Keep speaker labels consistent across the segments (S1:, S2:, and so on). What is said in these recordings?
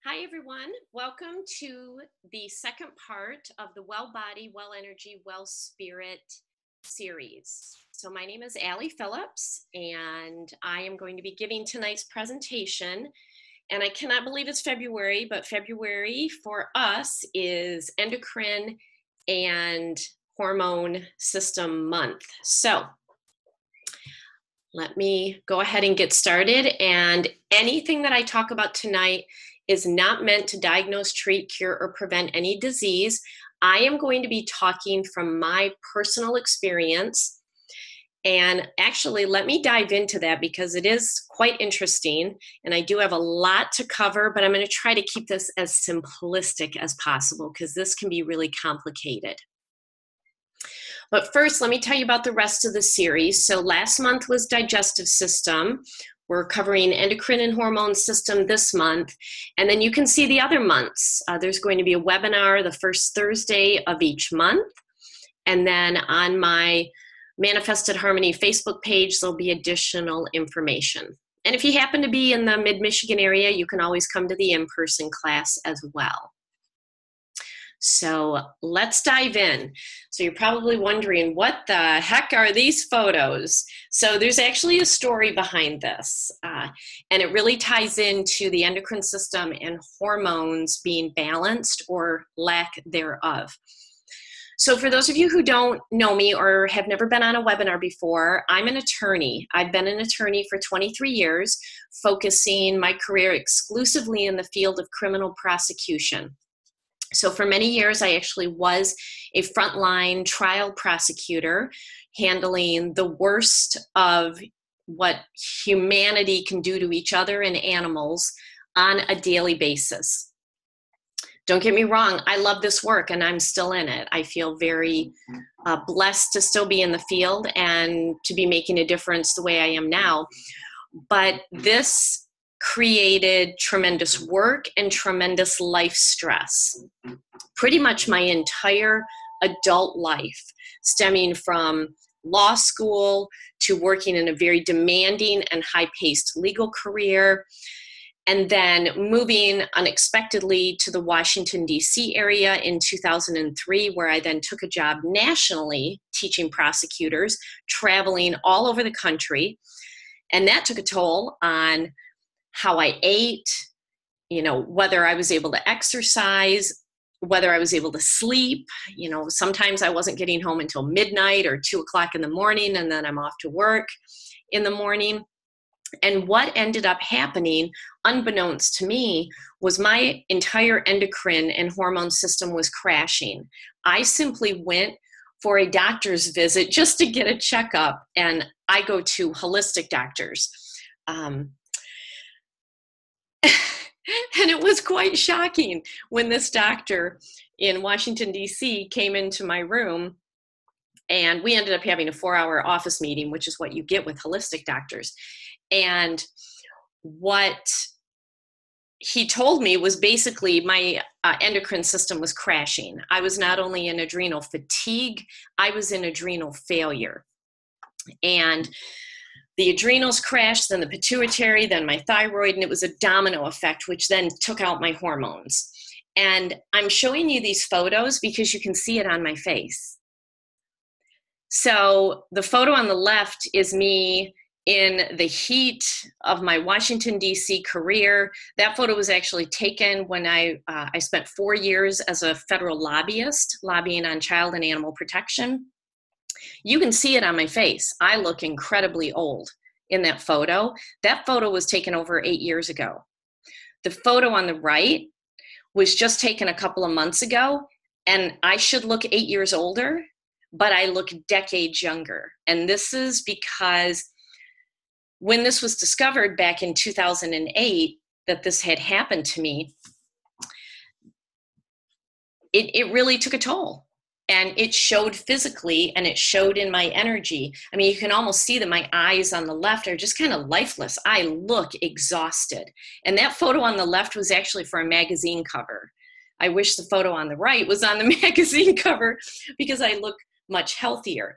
S1: Hi, everyone. Welcome to the second part of the Well Body, Well Energy, Well Spirit series. So my name is Allie Phillips, and I am going to be giving tonight's presentation. And I cannot believe it's February, but February for us is Endocrine and Hormone System Month. So let me go ahead and get started. And anything that I talk about tonight is not meant to diagnose, treat, cure, or prevent any disease. I am going to be talking from my personal experience. And actually, let me dive into that because it is quite interesting. And I do have a lot to cover, but I'm going to try to keep this as simplistic as possible because this can be really complicated. But first, let me tell you about the rest of the series. So last month was digestive system. We're covering endocrine and hormone system this month. And then you can see the other months. There's going to be a webinar the first Thursday of each month. And then on my Manifested Harmony Facebook page, there'll be additional information. And if you happen to be in the mid-Michigan area, you can always come to the in-person class as well. So let's dive in. So you're probably wondering, what the heck are these photos? So there's actually a story behind this, and it really ties into the endocrine system and hormones being balanced or lack thereof. So for those of you who don't know me or have never been on a webinar before, I'm an attorney. I've been an attorney for 23 years, focusing my career exclusively in the field of criminal prosecution. So for many years, I actually was a frontline trial prosecutor, handling the worst of what humanity can do to each other and animals on a daily basis. Don't get me wrong, I love this work and I'm still in it. I feel very blessed to still be in the field and to be making a difference the way I am now. But this created tremendous work and tremendous life stress. Pretty much my entire adult life, stemming from law school to working in a very demanding and high-paced legal career, and then moving unexpectedly to the Washington, D.C. area in 2003, where I then took a job nationally teaching prosecutors, traveling all over the country. And that took a toll on how I ate, whether I was able to exercise, whether I was able to sleep. Sometimes I wasn't getting home until midnight or 2 o'clock in the morning, and then I'm off to work in the morning. And what ended up happening, unbeknownst to me, was my entire endocrine and hormone system was crashing. I simply went for a doctor's visit just to get a checkup, and I go to holistic doctors. And it was quite shocking when this doctor in Washington, D.C. came into my room, and we ended up having a 4-hour office meeting, which is what you get with holistic doctors. And what he told me was basically my endocrine system was crashing. I was not only in adrenal fatigue, I was in adrenal failure. And the adrenals crashed, then the pituitary, then my thyroid, and it was a domino effect, which then took out my hormones. And I'm showing you these photos because you can see it on my face. So the photo on the left is me in the heat of my Washington, D.C. career. That photo was actually taken when I spent 4 years as a federal lobbyist, lobbying on child and animal protection. You can see it on my face. I look incredibly old in that photo. That photo was taken over 8 years ago. The photo on the right was just taken a couple of months ago, and I should look 8 years older, but I look decades younger. And this is because when this was discovered back in 2008, that this had happened to me, it really took a toll. And it showed physically, and it showed in my energy. I mean, you can almost see that my eyes on the left are just kind of lifeless. I look exhausted. And that photo on the left was actually for a magazine cover. I wish the photo on the right was on the magazine cover because I look much healthier.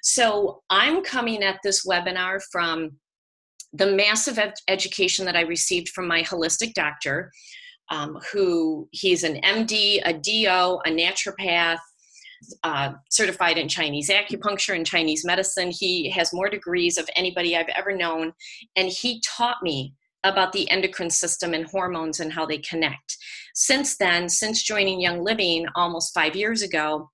S1: So I'm coming at this webinar from the massive education that I received from my holistic doctor. who he's an MD, a DO, a naturopath, certified in Chinese acupuncture and Chinese medicine. He has more degrees of anybody I've ever known. And he taught me about the endocrine system and hormones and how they connect. Since then, since joining Young Living almost 5 years ago,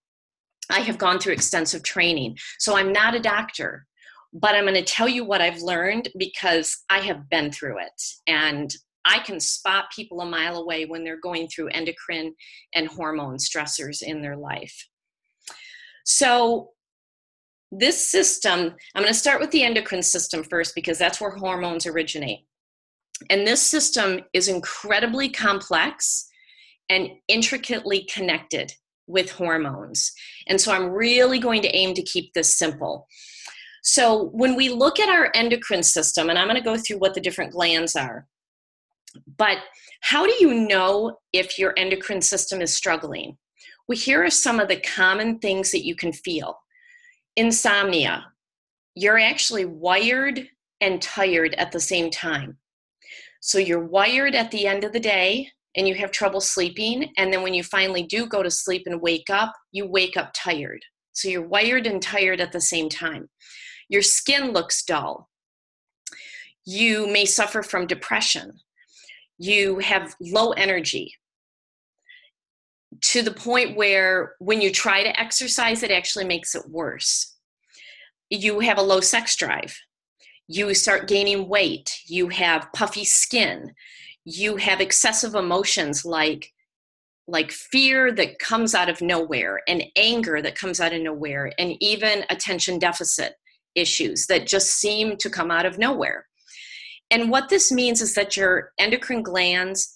S1: I have gone through extensive training. So I'm not a doctor, but I'm going to tell you what I've learned because I have been through it. And I can spot people a mile away when they're going through endocrine and hormone stressors in their life. So this system, I'm going to start with the endocrine system first because that's where hormones originate. And this system is incredibly complex and intricately connected with hormones. And so I'm really going to aim to keep this simple. So when we look at our endocrine system, and I'm going to go through what the different glands are, but how do you know if your endocrine system is struggling? Well, here are some of the common things that you can feel. Insomnia. You're actually wired and tired at the same time. So you're wired at the end of the day and you have trouble sleeping. And then when you finally do go to sleep and wake up, you wake up tired. So you're wired and tired at the same time. Your skin looks dull. You may suffer from depression. You have low energy to the point where when you try to exercise, it actually makes it worse. You have a low sex drive. You start gaining weight. You have puffy skin. You have excessive emotions like fear that comes out of nowhere and anger that comes out of nowhere and even attention deficit issues that just seem to come out of nowhere. And what this means is that your endocrine glands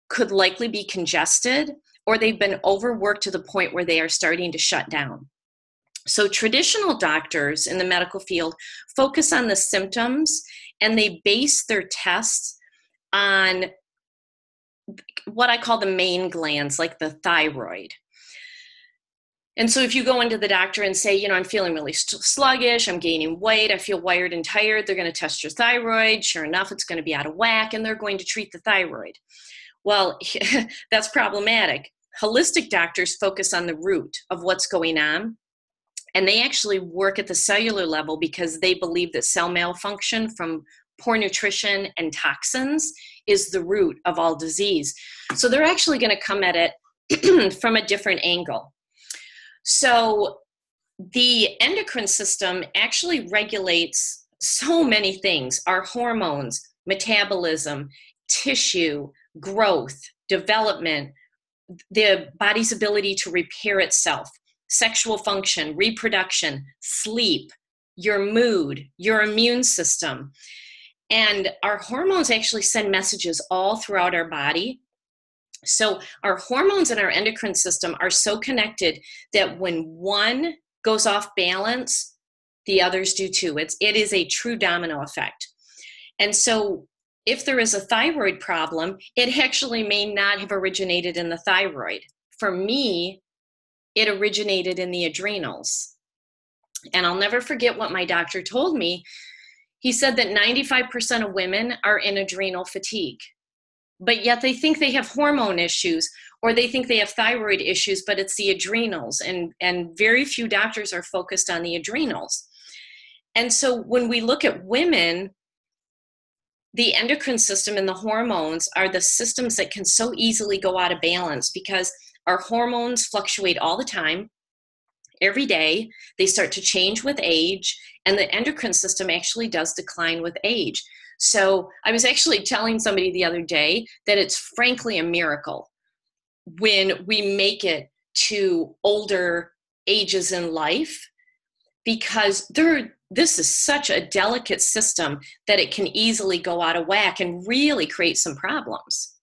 S1: could likely be congested or they've been overworked to the point where they are starting to shut down. So traditional doctors in the medical field focus on the symptoms and they base their tests on what I call the main glands, like the thyroid. And so if you go into the doctor and say, I'm feeling really sluggish, I'm gaining weight, I feel wired and tired, they're going to test your thyroid. Sure enough, it's going to be out of whack and they're going to treat the thyroid. Well, that's problematic. Holistic doctors focus on the root of what's going on. And they actually work at the cellular level because they believe that cell malfunction from poor nutrition and toxins is the root of all disease. So they're actually going to come at it from a different angle. So the endocrine system actually regulates so many things: our hormones, metabolism, tissue, growth, development, the body's ability to repair itself, sexual function, reproduction, sleep, your mood, your immune system. And our hormones actually send messages all throughout our body. So our hormones and our endocrine system are so connected that when one goes off balance, the others do too. It is a true domino effect. And so if there is a thyroid problem, it actually may not have originated in the thyroid. For me, it originated in the adrenals. And I'll never forget what my doctor told me. He said that 95% of women are in adrenal fatigue, but yet they think they have hormone issues or they think they have thyroid issues, but it's the adrenals. And very few doctors are focused on the adrenals. And so when we look at women, the endocrine system and the hormones are the systems that can so easily go out of balance because our hormones fluctuate all the time, every day. They start to change with age, and the endocrine system actually does decline with age. So I was actually telling somebody the other day that it's frankly a miracle when we make it to older ages in life, because this is such a delicate system that it can easily go out of whack and really create some problems.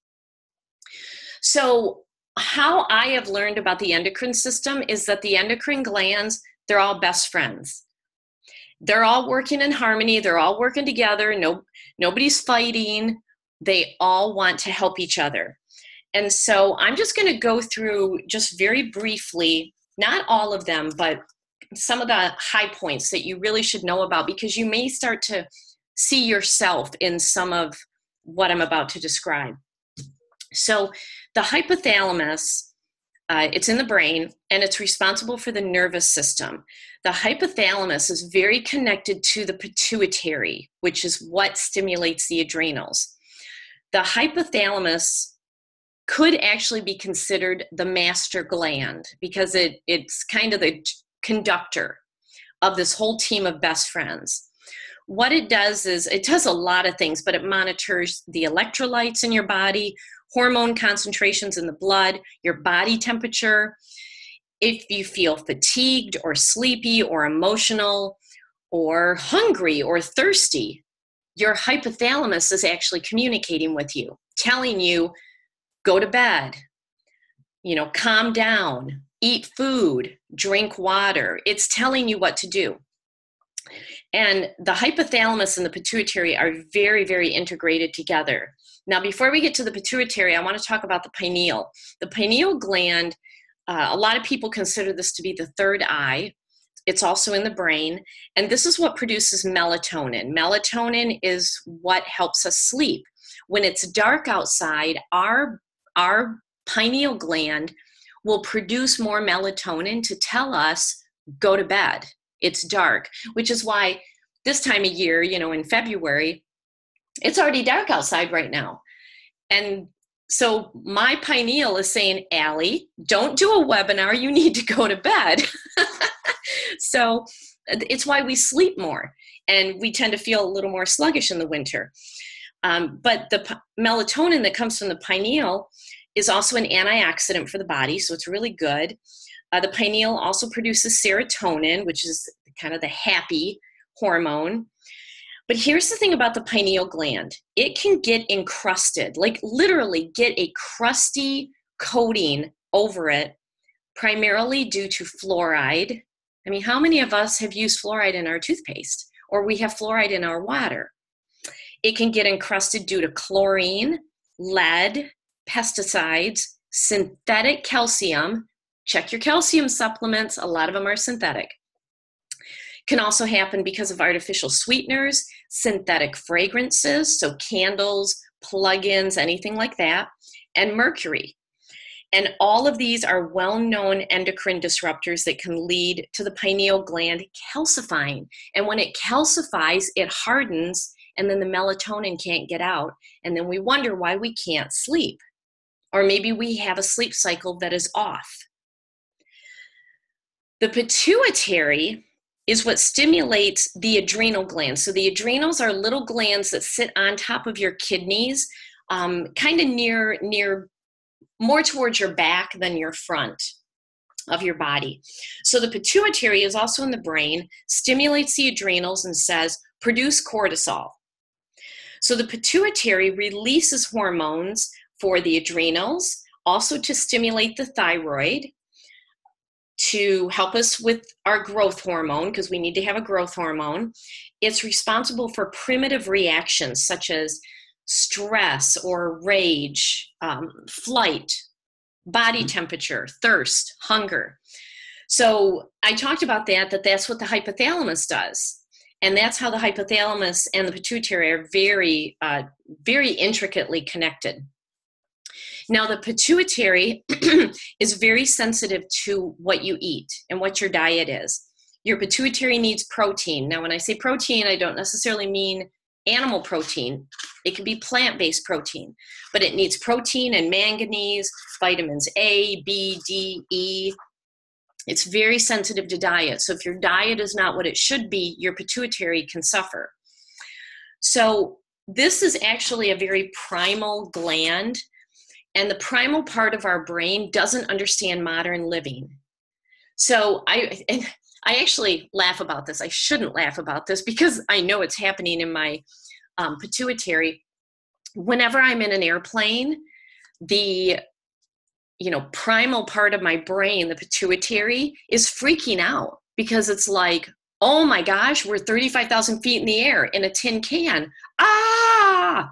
S1: So how I have learned about the endocrine system is that the endocrine glands, they're all best friends. They're all working in harmony. They're all working together. Nobody's fighting. They all want to help each other. And so I'm just going to go through just very briefly, not all of them, but some of the high points that you really should know about, because you may start to see yourself in some of what I'm about to describe. So the hypothalamus, it's in the brain, and it's responsible for the nervous system. The hypothalamus is very connected to the pituitary, which is what stimulates the adrenals. The hypothalamus could actually be considered the master gland because it's kind of the conductor of this whole team of best friends. What it does is it does a lot of things, but it monitors the electrolytes in your body, hormone concentrations in the blood, your body temperature. If you feel fatigued or sleepy or emotional or hungry or thirsty, your hypothalamus is actually communicating with you, telling you, go to bed, calm down, eat food, drink water. It's telling you what to do. And the hypothalamus and the pituitary are very, very integrated together. Now, before we get to the pituitary, I want to talk about the pineal. The pineal gland, a lot of people consider this to be the third eye. It's also in the brain. And this is what produces melatonin. Melatonin is what helps us sleep. When it's dark outside, our pineal gland will produce more melatonin to tell us, go to bed. It's dark, which is why this time of year, in February, it's already dark outside right now. And so my pineal is saying, Allie, don't do a webinar. You need to go to bed. So it's why we sleep more, and we tend to feel a little more sluggish in the winter. But the melatonin that comes from the pineal is also an antioxidant for the body, so it's really good. The pineal also produces serotonin, which is kind of the happy hormone. But here's the thing about the pineal gland. It can get encrusted, like literally get a crusty coating over it, primarily due to fluoride. I mean, how many of us have used fluoride in our toothpaste, or we have fluoride in our water? It can get encrusted due to chlorine, lead, pesticides, synthetic calcium. Check your calcium supplements. A lot of them are synthetic. Can also happen because of artificial sweeteners, synthetic fragrances, so candles, plug-ins, anything like that, and mercury. And all of these are well-known endocrine disruptors that can lead to the pineal gland calcifying. And when it calcifies, it hardens, and then the melatonin can't get out. And then we wonder why we can't sleep. Or maybe we have a sleep cycle that is off. The pituitary is what stimulates the adrenal glands. So the adrenals are little glands that sit on top of your kidneys, kind of near more towards your back than your front of your body. So the pituitary is also in the brain, stimulates the adrenals and says, produce cortisol. So the pituitary releases hormones for the adrenals, also to stimulate the thyroid, to help us with our growth hormone, because we need to have a growth hormone. It's responsible for primitive reactions such as stress or rage, flight, body temperature, thirst, hunger. So I talked about that's what the hypothalamus does. And that's how the hypothalamus and the pituitary are very, very intricately connected. Now, the pituitary is very sensitive to what you eat and what your diet is. Your pituitary needs protein. Now, when I say protein, I don't necessarily mean animal protein. It can be plant-based protein, but it needs protein and manganese, vitamins A, B, D, E. It's very sensitive to diet. So if your diet is not what it should be, your pituitary can suffer. So this is actually a very primal gland. And the primal part of our brain doesn't understand modern living. So I actually laugh about this. I shouldn't laugh about this because I know it's happening in my pituitary. Whenever I'm in an airplane, the primal part of my brain, the pituitary, is freaking out because it's like, oh my gosh, we're 35,000 feet in the air in a tin can. Ah!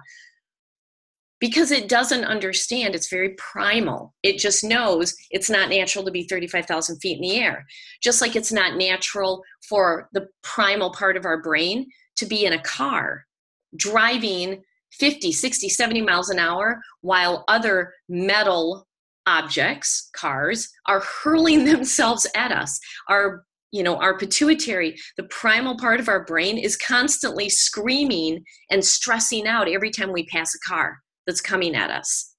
S1: Because it doesn't understand, it's very primal. It just knows it's not natural to be 35,000 feet in the air. Just like it's not natural for the primal part of our brain to be in a car, driving 50, 60, 70 miles an hour, while other metal objects, cars, are hurling themselves at us. Our pituitary, the primal part of our brain, is constantly screaming and stressing out every time we pass a car that's coming at us.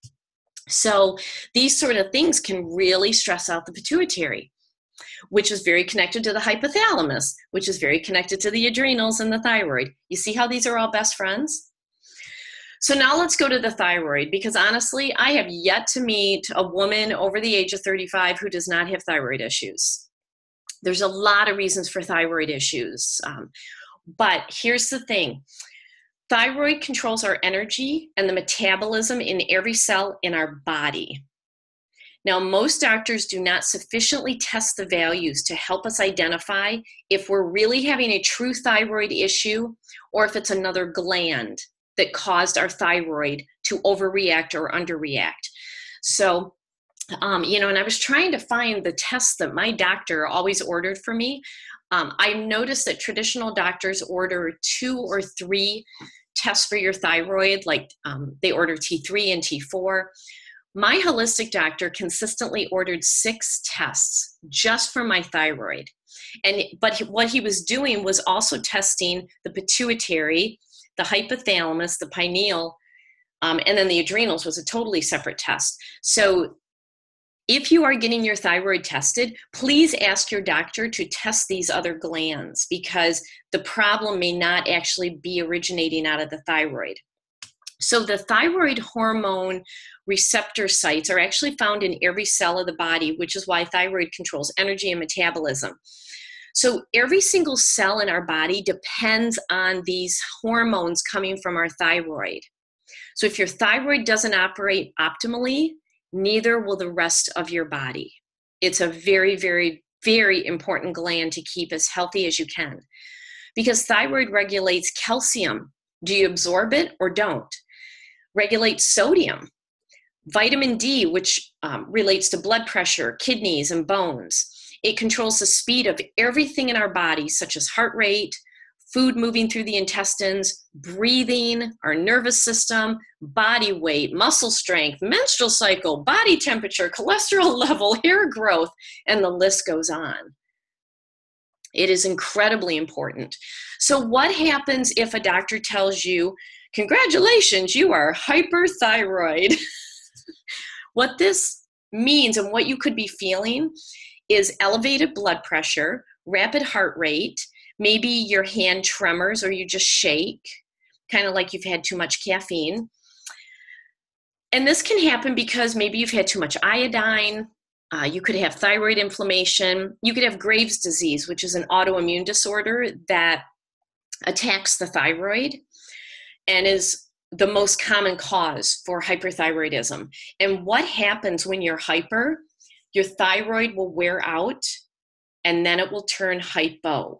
S1: So these sort of things can really stress out the pituitary, which is very connected to the hypothalamus, which is very connected to the adrenals and the thyroid. You see how these are all best friends? So now let's go to the thyroid, because honestly, I have yet to meet a woman over the age of 35 who does not have thyroid issues. There's a lot of reasons for thyroid issues. But here's the thing. Thyroid controls our energy and the metabolism in every cell in our body. Now, most doctors do not sufficiently test the values to help us identify if we're really having a true thyroid issue or if it's another gland that caused our thyroid to overreact or underreact. So, and I was trying to find the tests that my doctor always ordered for me. I noticed that traditional doctors order 2 or 3 tests for your thyroid, like they order T3 and T4. My holistic doctor consistently ordered 6 tests just for my thyroid. But what he was doing was also testing the pituitary, the hypothalamus, the pineal, and then the adrenals was a totally separate test. So if you are getting your thyroid tested, please ask your doctor to test these other glands, because the problem may not actually be originating out of the thyroid. So the thyroid hormone receptor sites are actually found in every cell of the body, which is why thyroid controls energy and metabolism. So every single cell in our body depends on these hormones coming from our thyroid. So if your thyroid doesn't operate optimally, neither will the rest of your body. It's a very, very, very important gland to keep as healthy as you can, because thyroid regulates calcium. Do you absorb it or don't? Regulates sodium, vitamin D, which relates to blood pressure, kidneys, and bones. It controls the speed of everything in our body, such as heart rate, food moving through the intestines, breathing, our nervous system, body weight, muscle strength, menstrual cycle, body temperature, cholesterol level, hair growth, and the list goes on. It is incredibly important. So what happens if a doctor tells you, congratulations, you are hyperthyroid? What this means and what you could be feeling is elevated blood pressure, rapid heart rate, maybe your hand tremors or you just shake, kind of like you've had too much caffeine. And this can happen because maybe you've had too much iodine. You could have thyroid inflammation. You could have Graves' disease, which is an autoimmune disorder that attacks the thyroid and is the most common cause for hyperthyroidism. And what happens when you're hyper? Your thyroid will wear out and then it will turn hypo.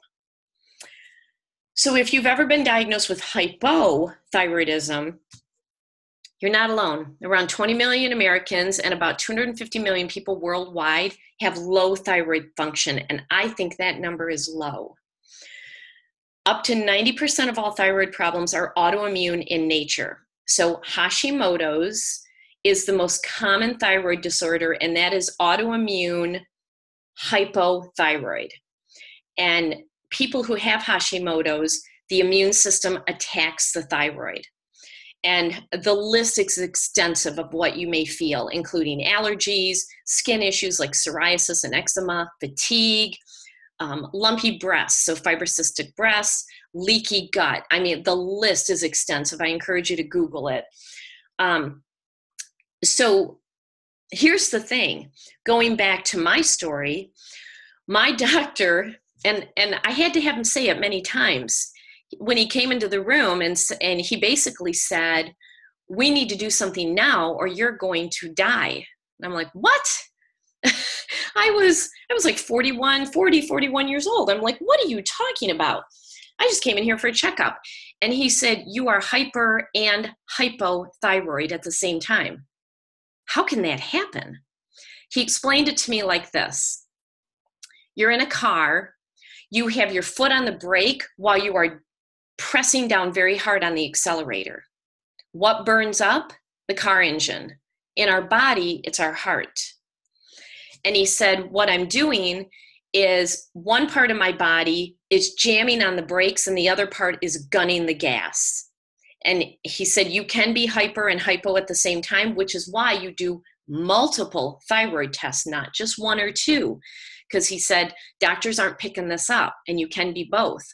S1: So if you've ever been diagnosed with hypothyroidism, you're not alone. Around 20 million Americans and about 250 million people worldwide have low thyroid function, and I think that number is low. Up to 90% of all thyroid problems are autoimmune in nature. So Hashimoto's is the most common thyroid disorder, and that is autoimmune hypothyroid. And people who have Hashimoto's, the immune system attacks the thyroid. And the list is extensive of what you may feel, including allergies, skin issues like psoriasis and eczema, fatigue, lumpy breasts, so fibrocystic breasts, leaky gut. I mean, the list is extensive. I encourage you to Google it. So here's the thing. Going back to my story, my doctor, and I had to have him say it many times, when he came into the room and he basically said, we need to do something now or you're going to die. And I'm like, what? I was like 41 years old. I'm like, what are you talking about? I just came in here for a checkup. And he said, you are hyper and hypothyroid at the same time. How can that happen? He explained it to me like this. You're in a car. You have your foot on the brake while you are pressing down very hard on the accelerator. What burns up? The car engine. In our body, it's our heart. And he said, what I'm doing is one part of my body is jamming on the brakes and the other part is gunning the gas. And he said, you can be hyper and hypo at the same time, which is why you do multiple thyroid tests, not just one or two. Because he said, doctors aren't picking this up and you can be both.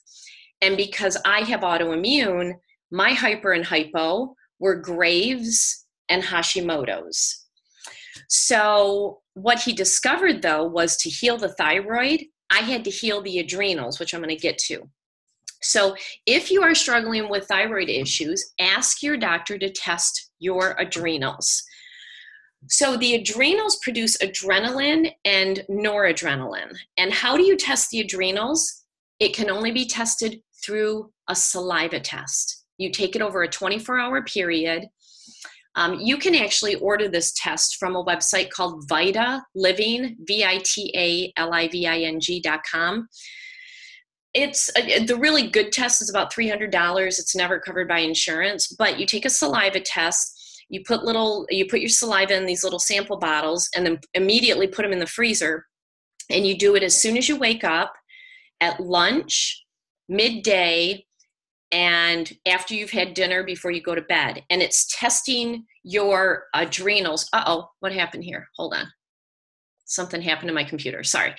S1: And because I have autoimmune, my hyper and hypo were Graves and Hashimoto's. So what he discovered, though, was to heal the thyroid, I had to heal the adrenals, which I'm going to get to. So if you are struggling with thyroid issues, ask your doctor to test your adrenals. So the adrenals produce adrenaline and noradrenaline. And how do you test the adrenals? It can only be tested through a saliva test. You take it over a 24-hour period. You can actually order this test from a website called Vita Living, VITALIVING.com. The really good test is about $300. It's never covered by insurance, but you take a saliva test. You put your saliva in these little sample bottles and then immediately put them in the freezer. And you do it as soon as you wake up, at lunch, midday, and after you've had dinner before you go to bed. And it's testing your adrenals. Uh-oh, what happened here? Hold on. Something happened to my computer. Sorry.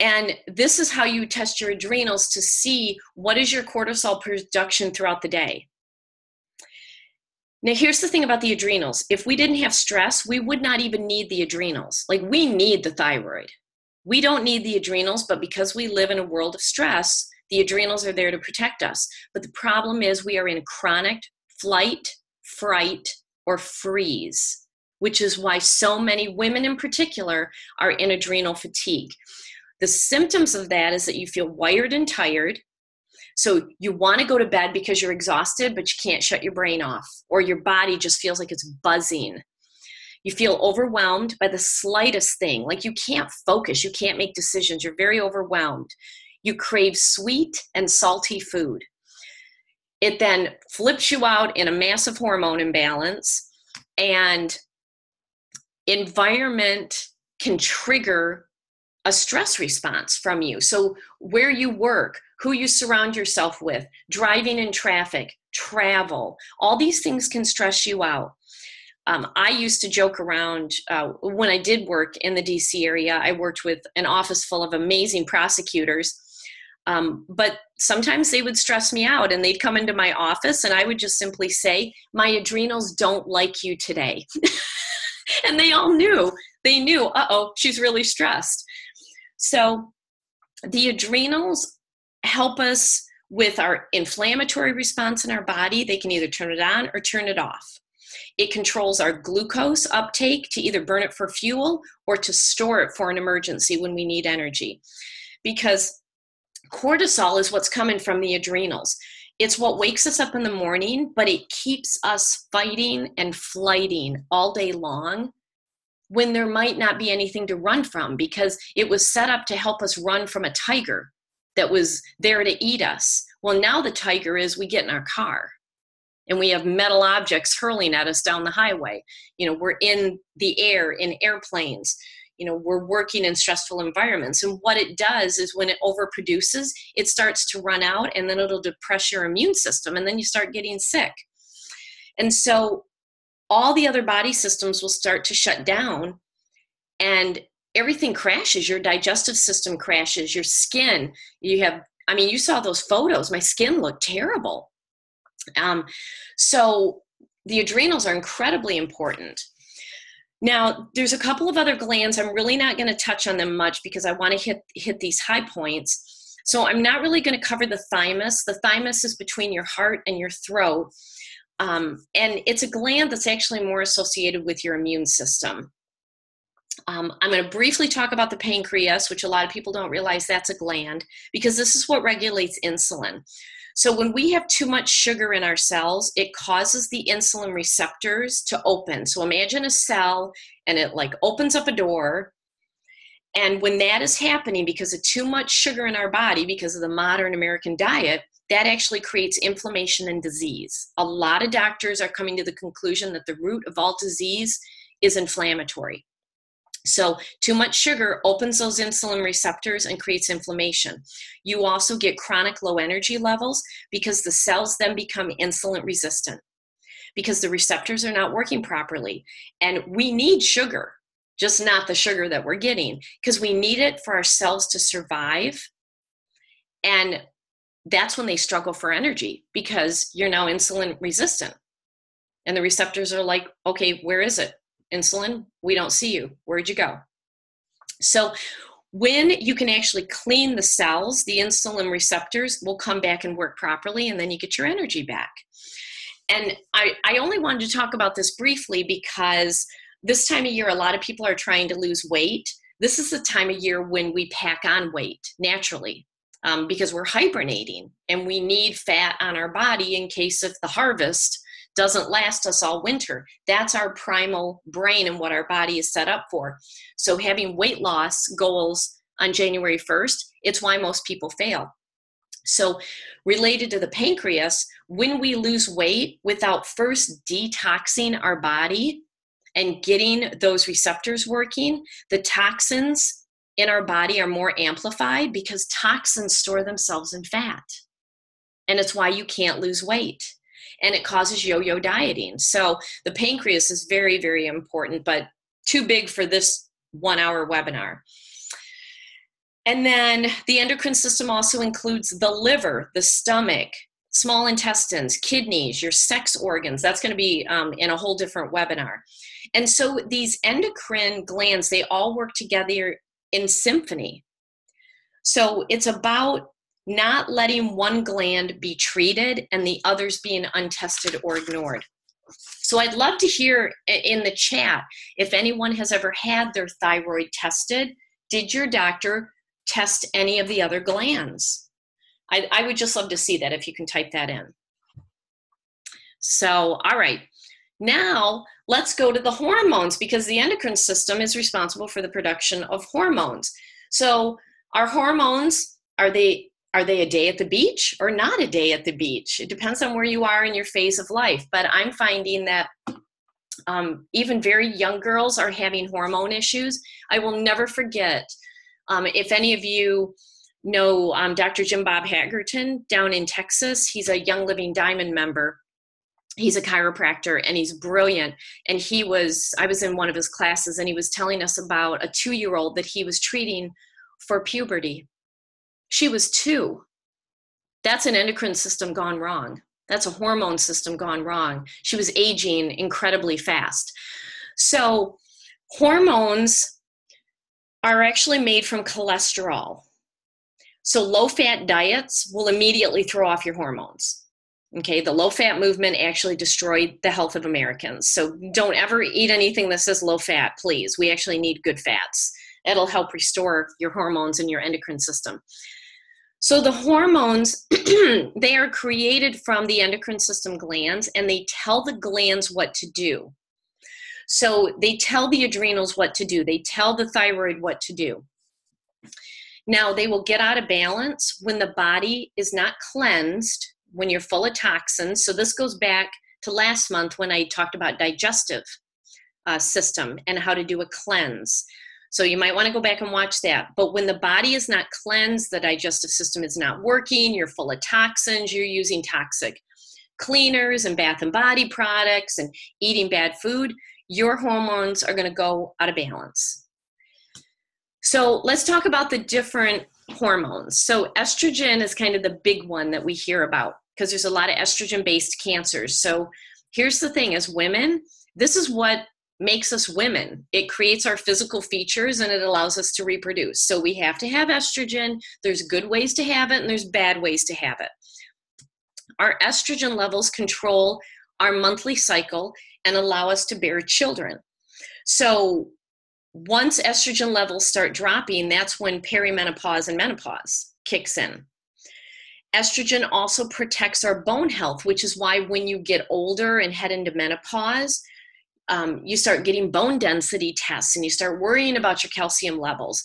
S1: And this is how you test your adrenals to see what is your cortisol production throughout the day. Now, here's the thing about the adrenals. If we didn't have stress, we would not even need the adrenals. Like, we need the thyroid. We don't need the adrenals, but because we live in a world of stress, the adrenals are there to protect us. But the problem is we are in chronic flight, fright, or freeze, which is why so many women in particular are in adrenal fatigue. The symptoms of that is that you feel wired and tired. So you want to go to bed because you're exhausted, but you can't shut your brain off, or your body just feels like it's buzzing. You feel overwhelmed by the slightest thing, like you can't focus, you can't make decisions, you're very overwhelmed. You crave sweet and salty food. It then flips you out in a massive hormone imbalance, and environment can trigger a stress response from you. So where you work, who you surround yourself with, driving in traffic, travel, all these things can stress you out. I used to joke around when I did work in the DC area. I worked with an office full of amazing prosecutors, but sometimes they would stress me out and they'd come into my office and I would just simply say, my adrenals don't like you today. And they all knew. They knew, uh-oh, she's really stressed. So the adrenals help us with our inflammatory response in our body. They can either turn it on or turn it off. It controls our glucose uptake to either burn it for fuel or to store it for an emergency when we need energy. Because cortisol is what's coming from the adrenals. It's what wakes us up in the morning, but it keeps us fighting and flighting all day long when there might not be anything to run from, because it was set up to help us run from a tiger that was there to eat us. Well, now the tiger is we get in our car and we have metal objects hurling at us down the highway. We're in the air, in airplanes. We're working in stressful environments. And what it does is when it overproduces, it starts to run out and then it'll depress your immune system and then you start getting sick. And so all the other body systems will start to shut down and everything crashes. Your digestive system crashes, your skin. You saw those photos. My skin looked terrible. So the adrenals are incredibly important. Now, there's a couple of other glands. I'm really not going to touch on them much because I want to hit these high points. So I'm not really going to cover the thymus. The thymus is between your heart and your throat. And it's a gland that's actually more associated with your immune system. I'm going to briefly talk about the pancreas, which a lot of people don't realize that's a gland, because this is what regulates insulin. So when we have too much sugar in our cells, it causes the insulin receptors to open. So imagine a cell and it opens up a door. And when that is happening because of too much sugar in our body, because of the modern American diet, that actually creates inflammation and disease. A lot of doctors are coming to the conclusion that the root of all disease is inflammatory. So too much sugar opens those insulin receptors and creates inflammation. You also get chronic low energy levels because the cells then become insulin resistant because the receptors are not working properly. And we need sugar, just not the sugar that we're getting, because we need it for our cells to survive. And that's when they struggle for energy because you're now insulin resistant. And the receptors are like, okay, where is it? Insulin, we don't see you. Where'd you go? So when you can actually clean the cells, the insulin receptors will come back and work properly, and then you get your energy back. And I only wanted to talk about this briefly because this time of year, a lot of people are trying to lose weight. This is the time of year when we pack on weight naturally because we're hibernating and we need fat on our body in case if the harvest doesn't last us all winter. That's our primal brain and what our body is set up for. So having weight loss goals on January 1st, it's why most people fail. So related to the pancreas, when we lose weight without first detoxing our body and getting those receptors working, the toxins in our body are more amplified because toxins store themselves in fat. And it's why you can't lose weight. And it causes yo-yo dieting. So the pancreas is very, very important, but too big for this 1 hour webinar. And then the endocrine system also includes the liver, the stomach, small intestines, kidneys, your sex organs. That's going to be in a whole different webinar. And so these endocrine glands, they all work together in symphony. So it's about not letting one gland be treated and the others being untested or ignored. So I'd love to hear in the chat if anyone has ever had their thyroid tested. Did your doctor test any of the other glands? I would just love to see that if you can type that in. So, all right. Now, let's go to the hormones because the endocrine system is responsible for the production of hormones. So our hormones, are they a day at the beach or not a day at the beach? It depends on where you are in your phase of life. But I'm finding that even very young girls are having hormone issues. I will never forget, if any of you know Dr. Jim Bob Haggerty down in Texas, he's a Young Living Diamond member. He's a chiropractor and he's brilliant. And I was in one of his classes and he was telling us about a 2-year-old that he was treating for puberty. She was 2. That's an endocrine system gone wrong. That's a hormone system gone wrong. She was aging incredibly fast. So hormones are actually made from cholesterol. So low-fat diets will immediately throw off your hormones. Okay, the low-fat movement actually destroyed the health of Americans. So don't ever eat anything that says low-fat, please. We actually need good fats. It'll help restore your hormones and your endocrine system. So the hormones, they are created from the endocrine system glands, and they tell the glands what to do. So they tell the adrenals what to do. They tell the thyroid what to do. Now, they will get out of balance when the body is not cleansed, when you're full of toxins. So this goes back to last month when I talked about digestive system and how to do a cleanse. So you might want to go back and watch that. But when the body is not cleansed, the digestive system is not working, you're full of toxins, you're using toxic cleaners and bath and body products and eating bad food, your hormones are going to go out of balance. So let's talk about the different hormones. So estrogen is kind of the big one that we hear about because there's a lot of estrogen-based cancers. So here's the thing, as women, this is what makes us women. It creates our physical features and it allows us to reproduce. So we have to have estrogen. There's good ways to have it and there's bad ways to have it. Our estrogen levels control our monthly cycle and allow us to bear children. So once estrogen levels start dropping, that's when perimenopause and menopause kicks in. Estrogen also protects our bone health, which is why when you get older and head into menopause, you start getting bone density tests and you start worrying about your calcium levels.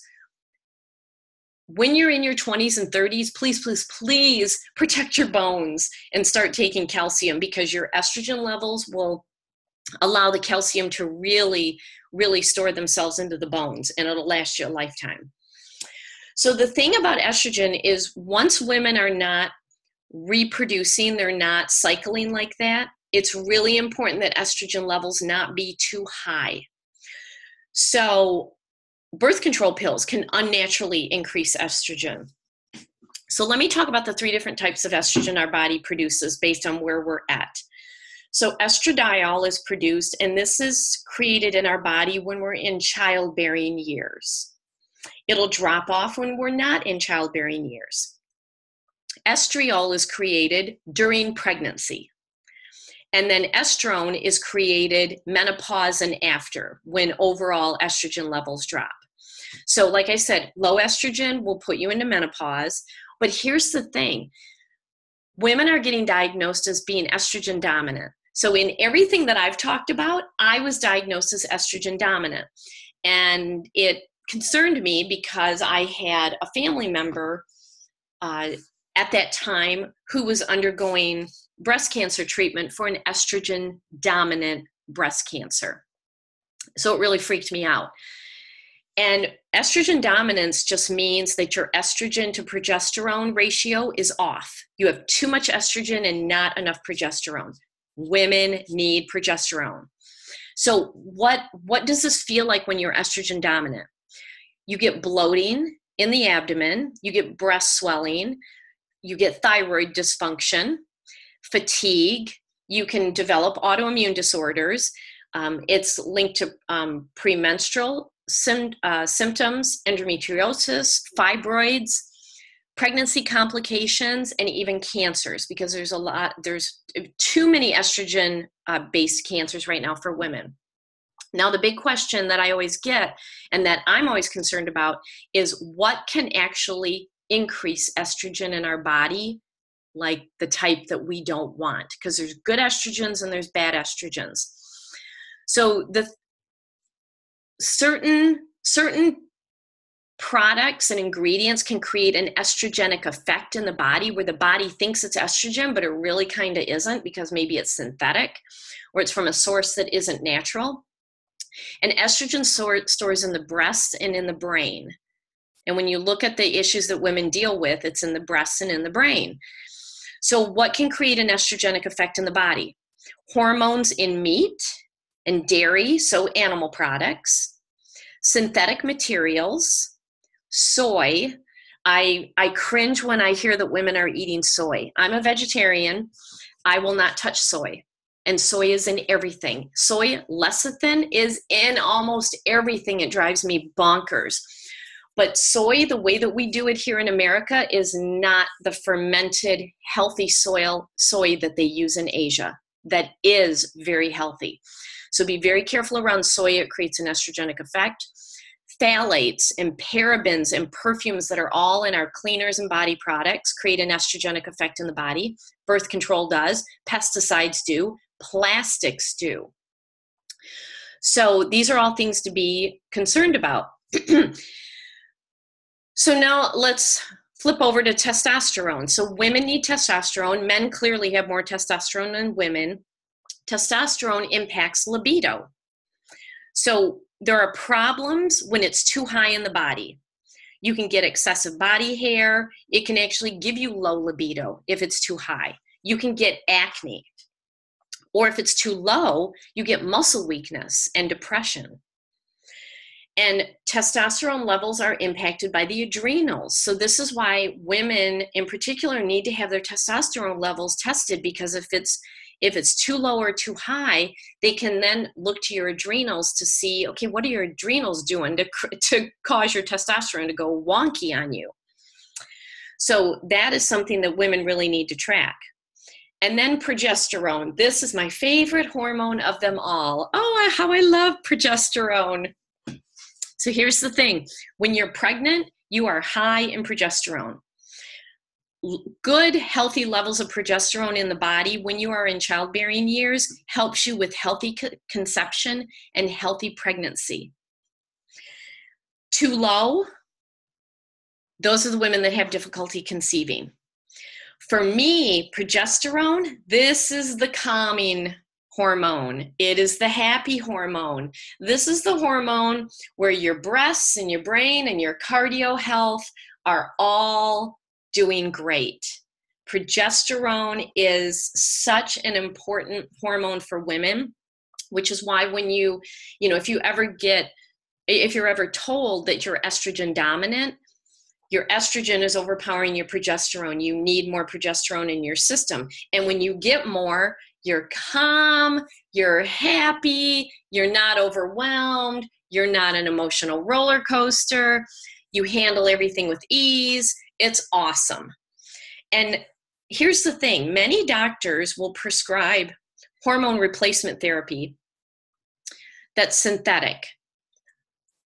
S1: when you're in your 20s and 30s, please, please, please protect your bones and start taking calcium, because your estrogen levels will allow the calcium to really, really store themselves into the bones, and it'll last you a lifetime. So the thing about estrogen is, once women are not reproducing, they're not cycling like that, it's really important that estrogen levels not be too high. So birth control pills can unnaturally increase estrogen. So let me talk about the 3 different types of estrogen our body produces based on where we're at. So estradiol is produced, and this is created in our body when we're in childbearing years. It'll drop off when we're not in childbearing years. Estriol is created during pregnancy. And then estrone is created menopause and after, when overall estrogen levels drop. So like I said, low estrogen will put you into menopause. But here's the thing. Women are getting diagnosed as being estrogen dominant. So in everything that I've talked about, I was diagnosed as estrogen dominant. And it concerned me because I had a family member at that time who was undergoing breast cancer treatment for an estrogen dominant breast cancer. So it really freaked me out. And estrogen dominance just means that your estrogen to progesterone ratio is off. You have too much estrogen and not enough progesterone. Women need progesterone. So what does this feel like when you're estrogen dominant? You get bloating in the abdomen, you get breast swelling, you get thyroid dysfunction, fatigue, you can develop autoimmune disorders. It's linked to premenstrual symptoms, endometriosis, fibroids, pregnancy complications, and even cancers, because there's too many estrogen based cancers right now for women. Now, the big question that I always get, and that I'm always concerned about, is what can actually increase estrogen in our body, like the type that we don't want, because there's good estrogens and there's bad estrogens. So the certain products and ingredients can create an estrogenic effect in the body, where the body thinks it's estrogen, but it really kind of isn't, because maybe it's synthetic or it's from a source that isn't natural. And estrogen stores in the breast and in the brain. And when you look at the issues that women deal with, it's in the breasts and in the brain. So what can create an estrogenic effect in the body? Hormones in meat and dairy, so animal products, synthetic materials, soy. I cringe when I hear that women are eating soy. I'm a vegetarian. I will not touch soy. And soy is in everything. Soy lecithin is in almost everything. It drives me bonkers. But soy, the way that we do it here in America, is not the fermented, healthy soy that they use in Asia. That is very healthy. So be very careful around soy. It creates an estrogenic effect. Phthalates and parabens and perfumes that are all in our cleaners and body products create an estrogenic effect in the body. Birth control does. Pesticides do. Plastics do. So these are all things to be concerned about. So now let's flip over to testosterone. So women need testosterone. Men clearly have more testosterone than women. Testosterone impacts libido. So there are problems when it's too high in the body. You can get excessive body hair. It can actually give you low libido if it's too high. You can get acne. Or if it's too low, you get muscle weakness and depression. And testosterone levels are impacted by the adrenals. So this is why women in particular need to have their testosterone levels tested, because if it's too low or too high, they can then look to your adrenals to see, okay, what are your adrenals doing to cause your testosterone to go wonky on you? So that is something that women really need to track. And then progesterone. This is my favorite hormone of them all. Oh, how I love progesterone. So here's the thing. When you're pregnant, you are high in progesterone. Good, healthy levels of progesterone in the body when you are in childbearing years helps you with healthy conception and healthy pregnancy. Too low Those are the women that have difficulty conceiving. For me, progesterone, this is the calming hormone. It is the happy hormone. This is the hormone where your breasts and your brain and your cardio health are all doing great. Progesterone is such an important hormone for women, which is why when if you're ever told that you're estrogen dominant, your estrogen is overpowering your progesterone. You need more progesterone in your system. And when you get more, you're calm, you're happy, you're not overwhelmed, you're not an emotional roller coaster, you handle everything with ease. It's awesome. And here's the thing, many doctors will prescribe hormone replacement therapy that's synthetic.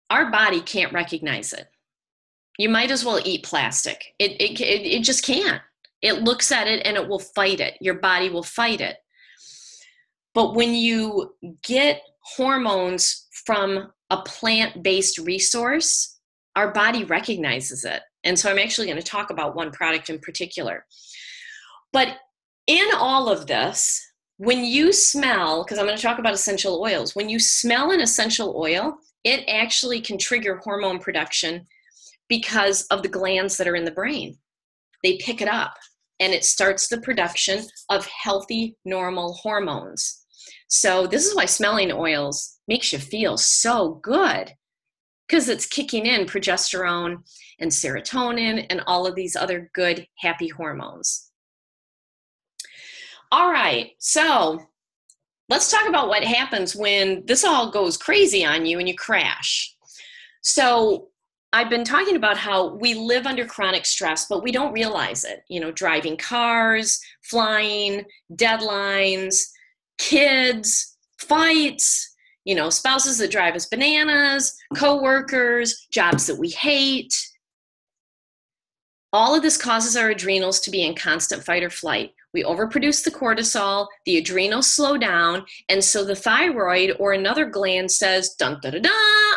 S1: Our body can't recognize it. You might as well eat plastic. It just can't. It looks at it and it will fight it. Your body will fight it. But when you get hormones from a plant-based resource, our body recognizes it. And so I'm actually going to talk about one product in particular. But in all of this, when you smell, because I'm going to talk about essential oils, when you smell an essential oil, it actually can trigger hormone production because of the glands that are in the brain. They pick it up and it starts the production of healthy, normal hormones. So this is why smelling oils makes you feel so good, because it's kicking in progesterone and serotonin and all of these other good, happy hormones. All right, so let's talk about what happens when this all goes crazy on you and you crash. So I've been talking about how we live under chronic stress, but we don't realize it. Driving cars, flying, deadlines, kids, fights, spouses that drive us bananas, coworkers, jobs that we hate. All of this causes our adrenals to be in constant fight or flight. We overproduce the cortisol, the adrenals slow down, and so the thyroid or another gland says, dun, da, da, da,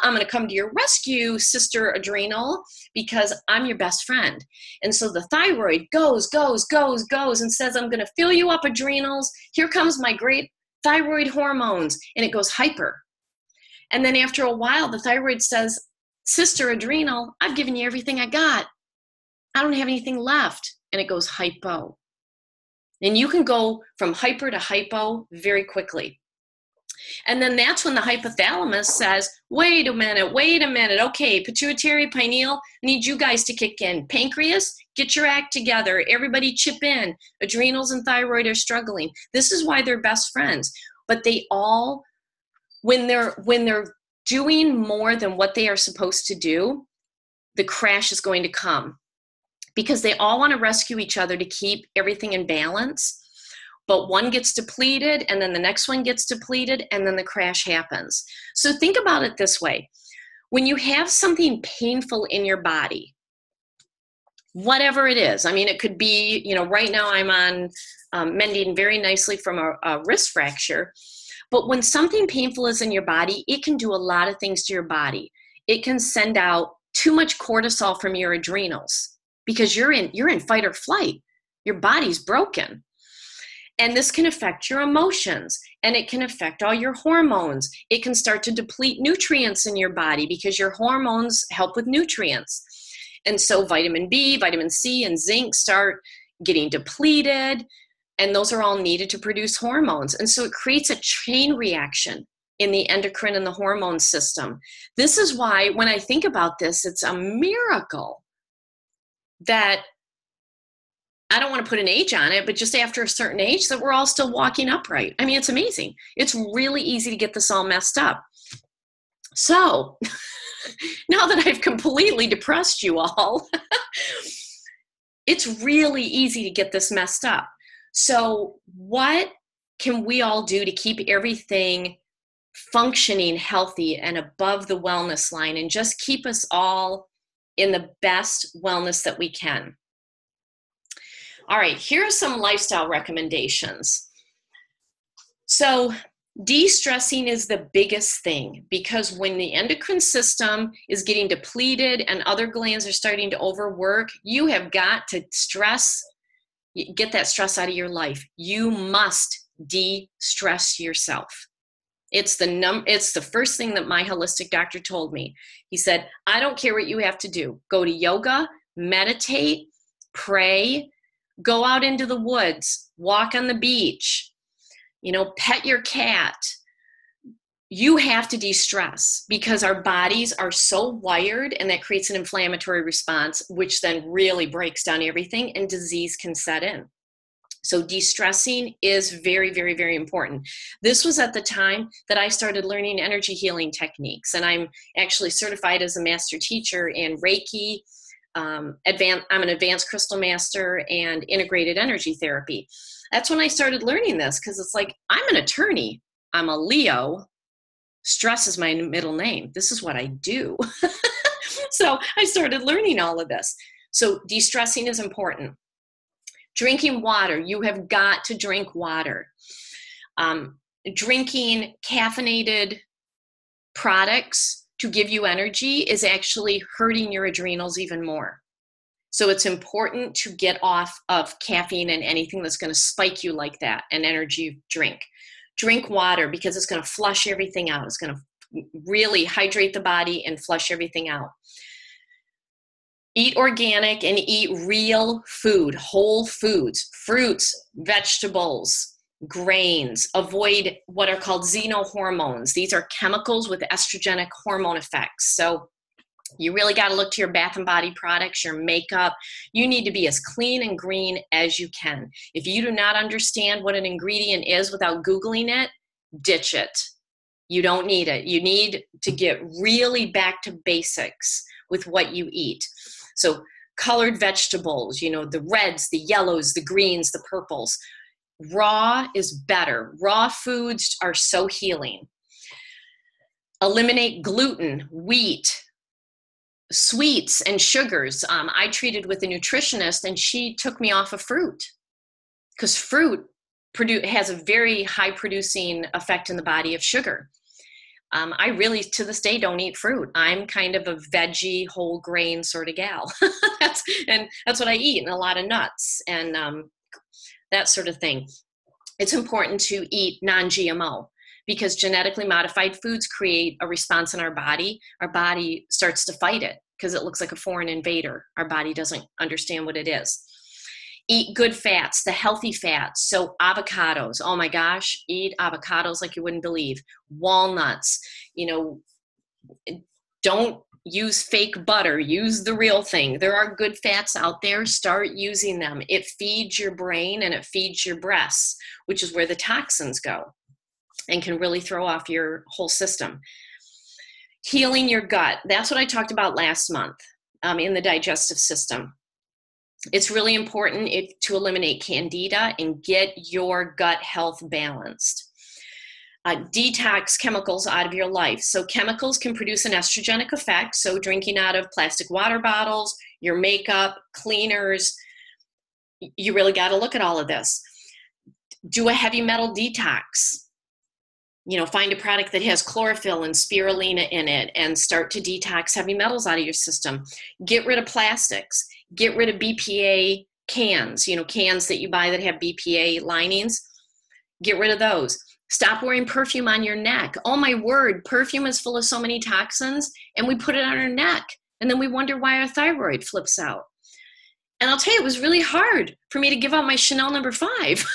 S1: I'm going to come to your rescue, sister adrenal, because I'm your best friend. And so the thyroid goes, and says, I'm going to fill you up, adrenals. Here comes my great thyroid hormones, and it goes hyper. And then after a while, the thyroid says, sister adrenal, I've given you everything I got. I don't have anything left. And it goes hypo. And you can go from hyper to hypo very quickly. And then that's when the hypothalamus says, wait a minute. Okay, pituitary, pineal, I need you guys to kick in. Pancreas, get your act together. Everybody chip in. Adrenals and thyroid are struggling. This is why they're best friends. But they all, when they're doing more than what they are supposed to do, the crash is going to come. Because they all want to rescue each other to keep everything in balance. But one gets depleted, and then the next one gets depleted, and then the crash happens. So think about it this way. When you have something painful in your body, whatever it is, it could be, right now I'm on mending very nicely from a wrist fracture. But when something painful is in your body, it can do a lot of things to your body. It can send out too much cortisol from your adrenals, because you're in fight or flight. Your body's broken. And this can affect your emotions, and it can affect all your hormones. It can start to deplete nutrients in your body because your hormones help with nutrients. And so vitamin B, vitamin C, and zinc start getting depleted, and those are all needed to produce hormones. And so it creates a chain reaction in the endocrine and the hormone system. This is why when I think about this, it's a miracle that, I don't want to put an age on it, but just after a certain age that we're all still walking upright. It's amazing. It's really easy to get this all messed up. So now that I've completely depressed you all, it's really easy to get this messed up. So what can we all do to keep everything functioning healthy and above the wellness line and just keep us all in the best wellness that we can? All right, here are some lifestyle recommendations. So De-stressing is the biggest thing, because when the endocrine system is getting depleted and other glands are starting to overwork, you have got to get that stress out of your life. You must de-stress yourself. It's the first thing that my holistic doctor told me. He said, I don't care what you have to do. Go to yoga, meditate, pray, go out into the woods, walk on the beach, pet your cat. You have to de-stress, because our bodies are so wired, and that creates an inflammatory response, which then really breaks down everything, and disease can set in. So de-stressing is very, very, very important. This was at the time that I started learning energy healing techniques, and I'm actually certified as a master teacher in Reiki. I'm an advanced crystal master and integrated energy therapy. That's when I started learning this, because it's like, I'm an attorney. I'm a Leo. Stress is my middle name. This is what I do. So I started learning all of this. So de-stressing is important. Drinking water. You have got to drink water. Drinking caffeinated products to give you energy is actually hurting your adrenals even more. So it's important to get off of caffeine and anything that's going to spike you like that, an energy drink. Drink water, because it's going to flush everything out. It's going to really hydrate the body and flush everything out. Eat organic and eat real food, whole foods, fruits, vegetables, grains. Avoid what are called xenohormones. These are chemicals with estrogenic hormone effects. So you really got to look to your bath and body products, your makeup. You need to be as clean and green as you can. If you do not understand what an ingredient is without Googling it, ditch it. You don't need it. You need to get really back to basics with what you eat. So colored vegetables, the reds, the yellows, the greens, the purples. Raw is better. Raw foods are so healing. Eliminate gluten, wheat, sweets, and sugars. I treated with a nutritionist, and she took me off of fruit, because fruit has a very high producing effect in the body of sugar. I really, to this day, don't eat fruit. I'm kind of a veggie, whole grain sort of gal. that's what I eat, and a lot of nuts and that sort of thing. It's important to eat non-GMO, because genetically modified foods create a response in our body. Our body starts to fight it because it looks like a foreign invader. Our body doesn't understand what it is. Eat good fats, the healthy fats. So avocados, oh my gosh, eat avocados like you wouldn't believe. Walnuts, don't use fake butter, use the real thing. There are good fats out there, start using them. It feeds your brain and it feeds your breasts, which is where the toxins go, and can really throw off your whole system. Healing your gut, that's what I talked about last month in the digestive system. It's really important to eliminate candida and get your gut health balanced. Detox chemicals out of your life. So chemicals can produce an estrogenic effect. So drinking out of plastic water bottles, your makeup, cleaners, you really got to look at all of this. Do a heavy metal detox. Find a product that has chlorophyll and spirulina in it and start to detox heavy metals out of your system. Get rid of plastics. Get rid of BPA cans, cans that you buy that have BPA linings. Get rid of those. Stop wearing perfume on your neck. Oh my word, perfume is full of so many toxins, and we put it on our neck. And then we wonder why our thyroid flips out. And I'll tell you, it was really hard for me to give up my Chanel No. 5.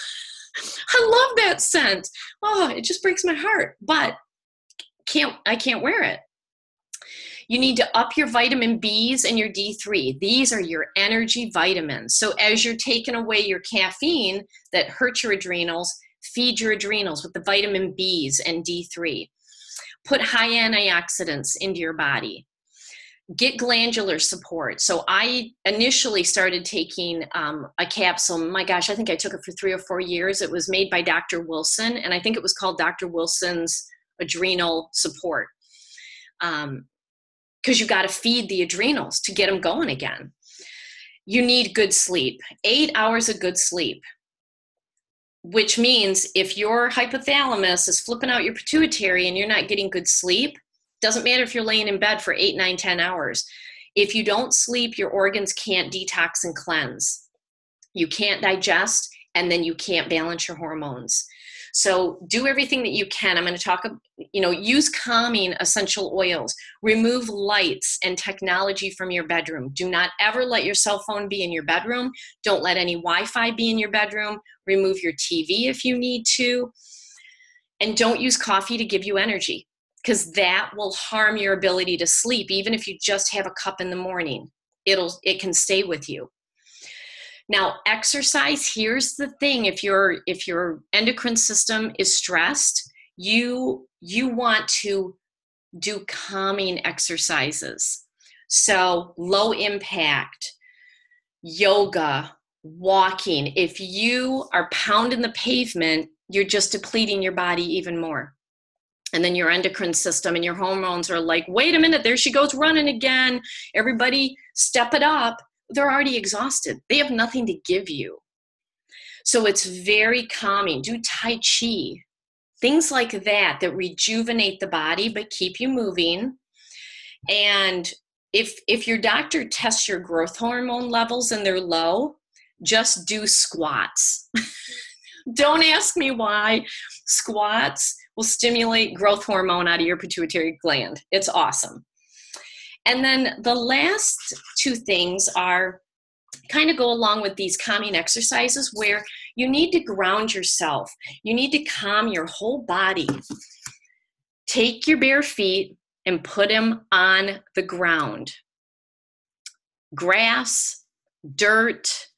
S1: I love that scent. Oh, it just breaks my heart, but I can't wear it. You need to up your vitamin Bs and your D3. These are your energy vitamins. So as you're taking away your caffeine that hurts your adrenals, feed your adrenals with the vitamin Bs and D3. Put high antioxidants into your body. Get glandular support. So I initially started taking a capsule. My gosh, I think I took it for 3 or 4 years. It was made by Dr. Wilson, and I think it was called Dr. Wilson's Adrenal Support. Because you got to feed the adrenals to get them going again. You need good sleep. 8 hours of good sleep. which means if your hypothalamus is flipping out your pituitary and you're not getting good sleep, doesn't matter if you're laying in bed for 8, 9, 10 hours. If you don't sleep, your organs can't detox and cleanse. You can't digest, and then you can't balance your hormones. So do everything that you can. I'm going to talk, use calming essential oils, remove lights and technology from your bedroom. Do not ever let your cell phone be in your bedroom. Don't let any Wi-Fi be in your bedroom. Remove your TV if you need to. And don't use coffee to give you energy, because that will harm your ability to sleep. Even if you just have a cup in the morning, it can stay with you. Now, exercise, here's the thing. If your endocrine system is stressed, you want to do calming exercises. So low impact, yoga, walking. If you are pounding the pavement, you're just depleting your body even more. And then your endocrine system and your hormones are like, wait a minute, there she goes running again. Everybody step it up. They're already exhausted. They have nothing to give you. So it's very calming. Do Tai Chi, things like that rejuvenate the body but keep you moving. And if your doctor tests your growth hormone levels and they're low, just do squats. Don't ask me why. Squats will stimulate growth hormone out of your pituitary gland. It's awesome. And then the last two things are kind of go along with these calming exercises, where you need to ground yourself. You need to calm your whole body. Take your bare feet and put them on the ground. Grass, dirt,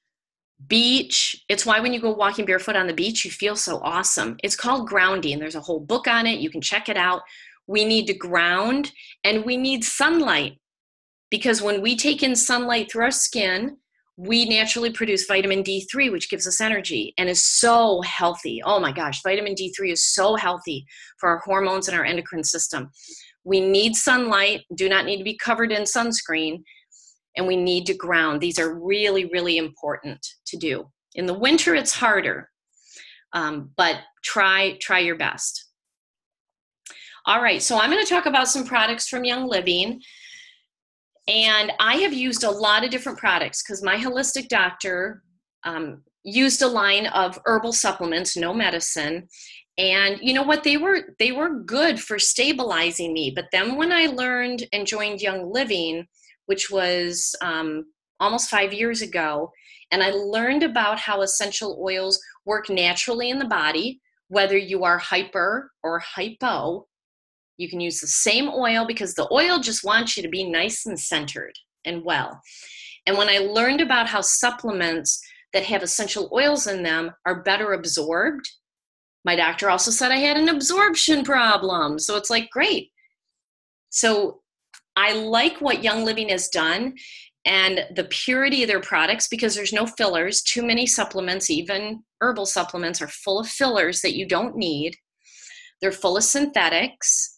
S1: beach. It's why when you go walking barefoot on the beach, you feel so awesome. It's called grounding. There's a whole book on it. You can check it out. We need to ground, and we need sunlight, because when we take in sunlight through our skin, we naturally produce vitamin D3, which gives us energy and is so healthy. Oh my gosh, vitamin D3 is so healthy for our hormones and our endocrine system. We need sunlight, do not need to be covered in sunscreen, and we need to ground. These are really, really important to do. In the winter, it's harder, but try your best. All right, so I'm going to talk about some products from Young Living. And I have used a lot of different products because my holistic doctor used a line of herbal supplements, no medicine. And you know what? They were good for stabilizing me. But then when I learned and joined Young Living, which was almost 5 years ago, and I learned about how essential oils work naturally in the body, whether you are hyper or hypo, you can use the same oil, because the oil just wants you to be nice and centered and well. And when I learned about how supplements that have essential oils in them are better absorbed, my doctor also said I had an absorption problem. So it's like, great. So I like what Young Living has done and the purity of their products, because there's no fillers. Too many supplements, even herbal supplements, are full of fillers that you don't need. They're full of synthetics.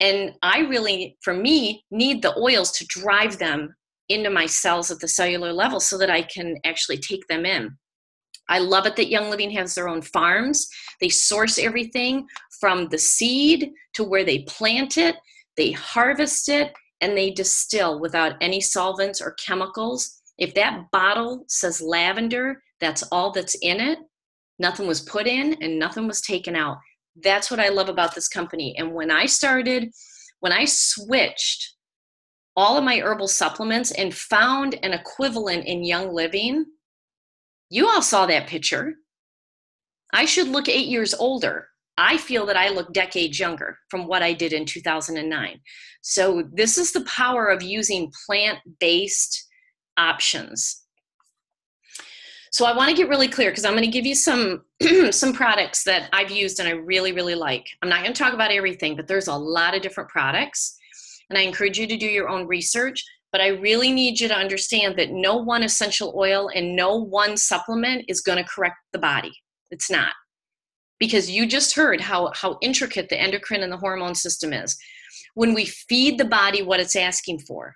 S1: And I really, for me, need the oils to drive them into my cells at the cellular level so that I can actually take them in. I love it that Young Living has their own farms. They source everything from the seed to where they plant it, they harvest it, and they distill without any solvents or chemicals. If that bottle says lavender, that's all that's in it. Nothing was put in and nothing was taken out. That's what I love about this company. And when I switched all of my herbal supplements and found an equivalent in Young Living, you all saw that picture. I should look 8 years older. I feel that I look decades younger from what I did in 2009. So this is the power of using plant-based options. So I want to get really clear, because I'm going to give you some products that I've used and I really, really like. I'm not going to talk about everything, but there's a lot of different products. And I encourage you to do your own research. But I really need you to understand that no one essential oil and no one supplement is going to correct the body. It's not. Because you just heard how intricate the endocrine and the hormone system is. When we feed the body what it's asking for,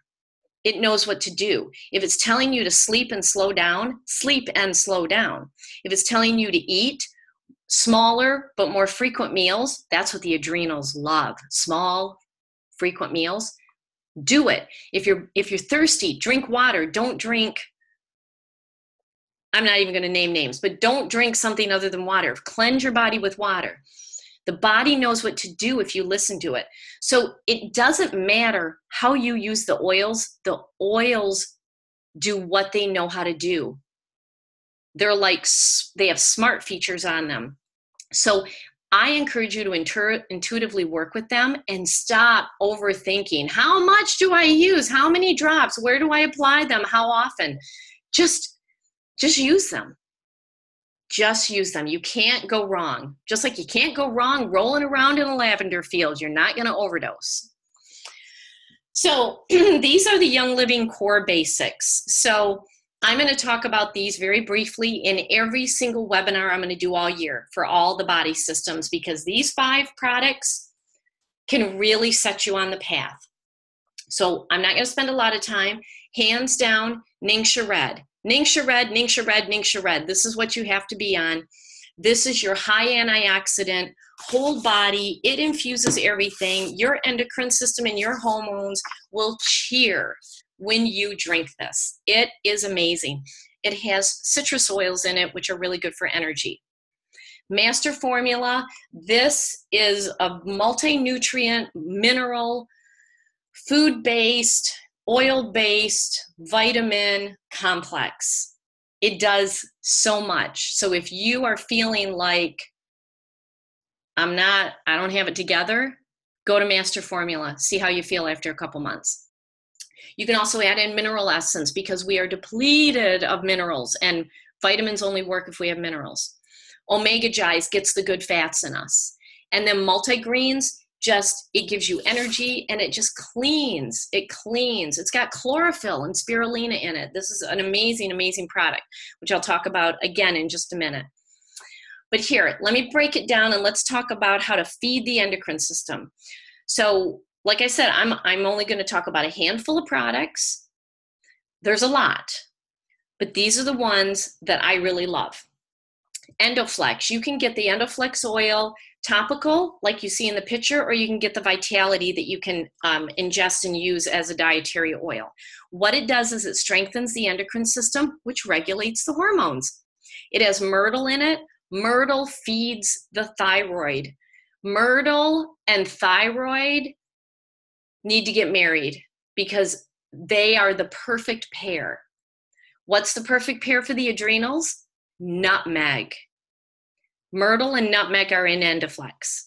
S1: it knows what to do. If it's telling you to sleep and slow down, sleep and slow down. If it's telling you to eat, Smaller but more frequent meals, that's what the adrenals love. Small, frequent meals. Do it. If you're thirsty, drink water. Don't drink, I'm not even going to name names, but don't drink something other than water. Cleanse your body with water. The body knows what to do if you listen to it. So it doesn't matter how you use the oils. The oils do what they know how to do. They're like, they have smart features on them. So I encourage you to intuitively work with them and stop overthinking. How much do I use? How many drops? Where do I apply them? How often? Just use them. Just use them. You can't go wrong. Just like you can't go wrong rolling around in a lavender field. You're not going to overdose. So these are the Young Living core basics. So I'm going to talk about these very briefly in every single webinar I'm going to do all year for all the body systems, because these 5 products can really set you on the path. So I'm not going to spend a lot of time. Hands down, Ningxia Red. Ningxia Red, Ningxia Red, Ningxia Red. This is what you have to be on. This is your high antioxidant, whole body. It infuses everything. Your endocrine system and your hormones will cheer when you drink this. It is amazing. It has citrus oils in it, which are really good for energy. Master Formula, this is a multi-nutrient, mineral, food-based, oil-based vitamin complex. It does so much. So if you are feeling like I don't have it together, go to Master Formula. See how you feel after a couple months. You can also add in mineral essence, because we are depleted of minerals, and vitamins only work if we have minerals. Omega Gize gets the good fats in us. And then multi-greens, it gives you energy, and it just cleans. It cleans. It's got chlorophyll and spirulina in it. This is an amazing, amazing product, which I'll talk about again in just a minute. But here, let me break it down and let's talk about how to feed the endocrine system. So, like I said, I'm only going to talk about a handful of products. There's a lot, but these are the ones that I really love. Endoflex. You can get the Endoflex oil topical, like you see in the picture, or you can get the Vitality that you can ingest and use as a dietary oil. What it does is it strengthens the endocrine system, which regulates the hormones. It has myrtle in it. Myrtle feeds the thyroid. Myrtle and thyroid need to get married because they are the perfect pair. What's the perfect pair for the adrenals? Nutmeg. Myrtle and nutmeg are in Endoflex.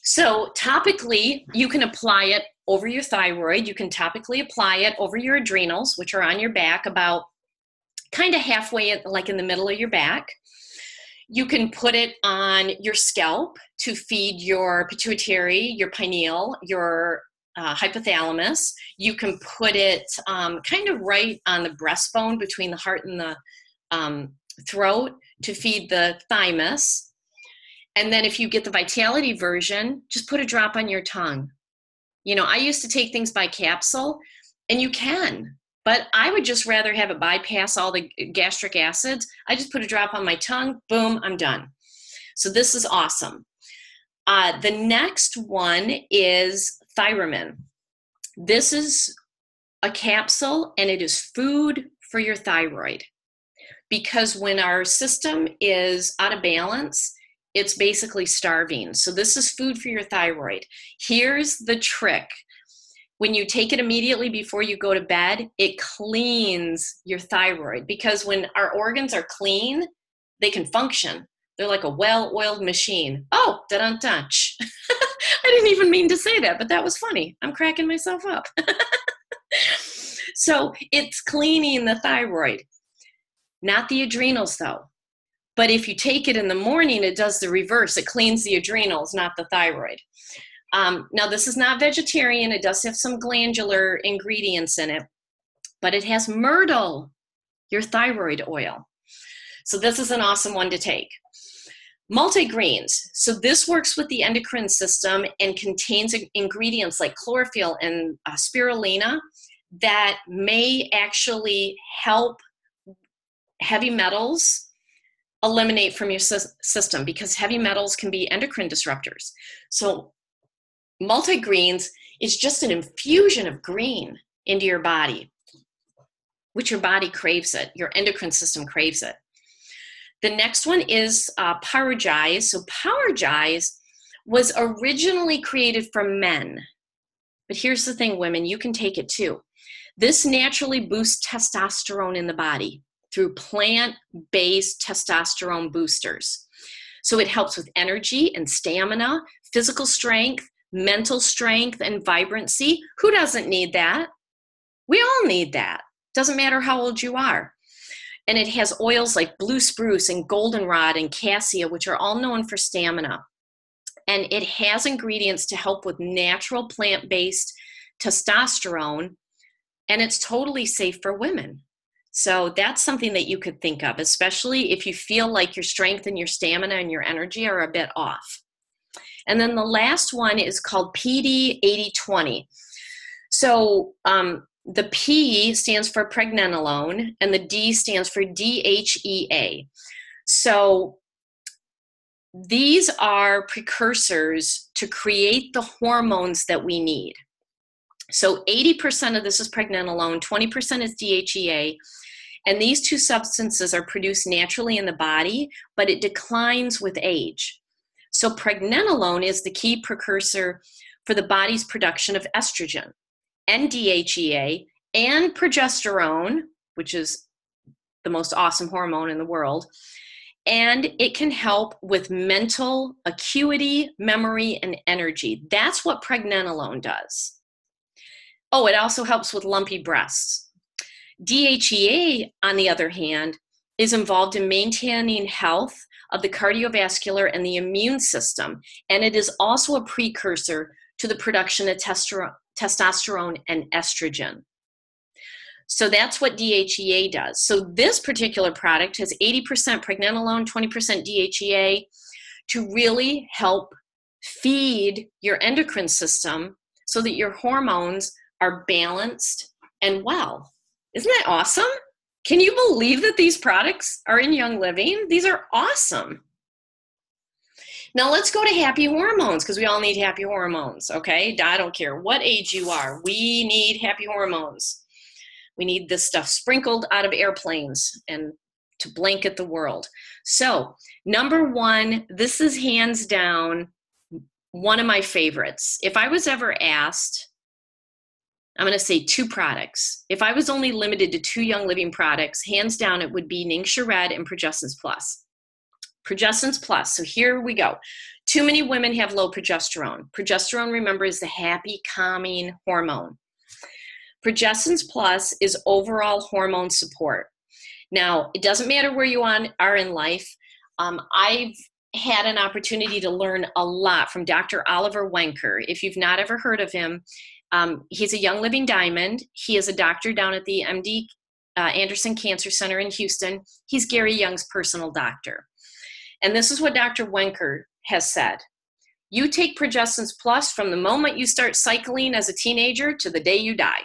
S1: So topically, you can apply it over your thyroid. You can topically apply it over your adrenals, which are on your back, about kind of halfway, like in the middle of your back. You can put it on your scalp to feed your pituitary, your pineal, your hypothalamus. You can put it kind of right on the breastbone between the heart and the throat to feed the thymus. And then if you get the Vitality version, just put a drop on your tongue. You know, I used to take things by capsule, and you can, but I would just rather have it bypass all the gastric acids. I just put a drop on my tongue, boom, I'm done. So this is awesome. The next one is Thyromin. This is a capsule, and it is food for your thyroid. Because when our system is out of balance, it's basically starving. So this is food for your thyroid. Here's the trick. When you take it immediately before you go to bed, it cleans your thyroid, because when our organs are clean, they can function. They're like a well-oiled machine. Oh, da-dun-dun. I didn't even mean to say that, but that was funny. I'm cracking myself up. So it's cleaning the thyroid, not the adrenals though. But if you take it in the morning, it does the reverse. It cleans the adrenals, not the thyroid. Now, this is not vegetarian. It does have some glandular ingredients in it, but it has myrtle, your thyroid oil. So this is an awesome one to take. Multigreens. So this works with the endocrine system and contains ingredients like chlorophyll and spirulina that may actually help heavy metals eliminate from your system, because heavy metals can be endocrine disruptors. So multigreens is just an infusion of green into your body, which your body craves it. Your endocrine system craves it. The next one is Powergize. So Powergize was originally created for men. But here's the thing, women, you can take it too. This naturally boosts testosterone in the body through plant-based testosterone boosters. So it helps with energy and stamina, physical strength, mental strength, and vibrancy. Who doesn't need that? We all need that. Doesn't matter how old you are. And it has oils like blue spruce and goldenrod and cassia, which are all known for stamina. And it has ingredients to help with natural plant-based testosterone, and it's totally safe for women. So that's something that you could think of, especially if you feel like your strength and your stamina and your energy are a bit off. And then the last one is called PD 8020. So the P stands for pregnenolone, and the D stands for DHEA. So these are precursors to create the hormones that we need. So 80% of this is pregnenolone, 20% is DHEA, and these two substances are produced naturally in the body, but it declines with age. So pregnenolone is the key precursor for the body's production of estrogen and DHEA and progesterone, which is the most awesome hormone in the world. And it can help with mental acuity, memory, and energy. That's what pregnenolone does. Oh, it also helps with lumpy breasts. DHEA, on the other hand, is involved in maintaining health of the cardiovascular and the immune system. And it is also a precursor to the production of testosterone and estrogen. So that's what DHEA does. So this particular product has 80% pregnenolone, 20% DHEA to really help feed your endocrine system so that your hormones are balanced and well. Isn't that awesome? Can you believe that these products are in Young Living? These are awesome. Now let's go to happy hormones, because we all need happy hormones, okay? I don't care what age you are. We need happy hormones. We need this stuff sprinkled out of airplanes and to blanket the world. So, number one, this is hands down one of my favorites. If I was ever asked, I'm going to say 2 products. If I was only limited to 2 Young Living products, hands down, it would be Ningxia Red and Progessence Plus. Progessence Plus. So here we go. Too many women have low progesterone. Progesterone, remember, is the happy, calming hormone. Progessence Plus is overall hormone support. Now, it doesn't matter where you are in life. I've had an opportunity to learn a lot from Dr. Oliver Wenker. If you've not ever heard of him, he's a Young Living Diamond. He is a doctor down at the MD Anderson Cancer Center in Houston. He's Gary Young's personal doctor. And this is what Dr. Wenker has said. You take Progessence Plus from the moment you start cycling as a teenager to the day you die.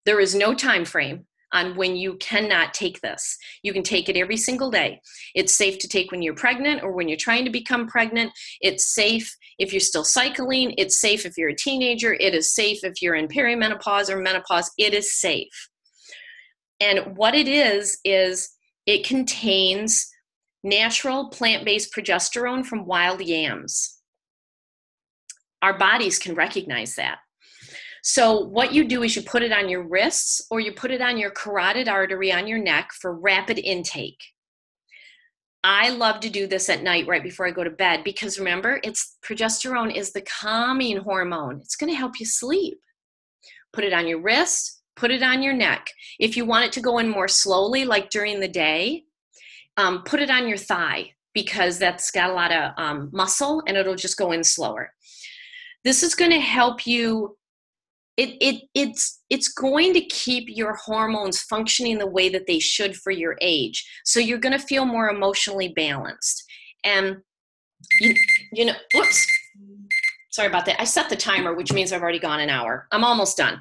S1: There is no time frame on when you cannot take this. You can take it every single day. It's safe to take when you're pregnant or when you're trying to become pregnant. It's safe if you're still cycling. It's safe if you're a teenager. It is safe if you're in perimenopause or menopause. It is safe. And what it is it contains natural plant-based progesterone from wild yams. Our bodies can recognize that. So what you do is you put it on your wrists or you put it on your carotid artery on your neck for rapid intake. I love to do this at night right before I go to bed because remember, progesterone is the calming hormone. It's going to help you sleep. Put it on your wrist, put it on your neck. If you want it to go in more slowly, like during the day, put it on your thigh because that's got a lot of muscle and it'll just go in slower. This is going to help you. It's going to keep your hormones functioning the way that they should for your age. So you're going to feel more emotionally balanced. And, you know, whoops, sorry about that. I set the timer, which means I've already gone an hour. I'm almost done.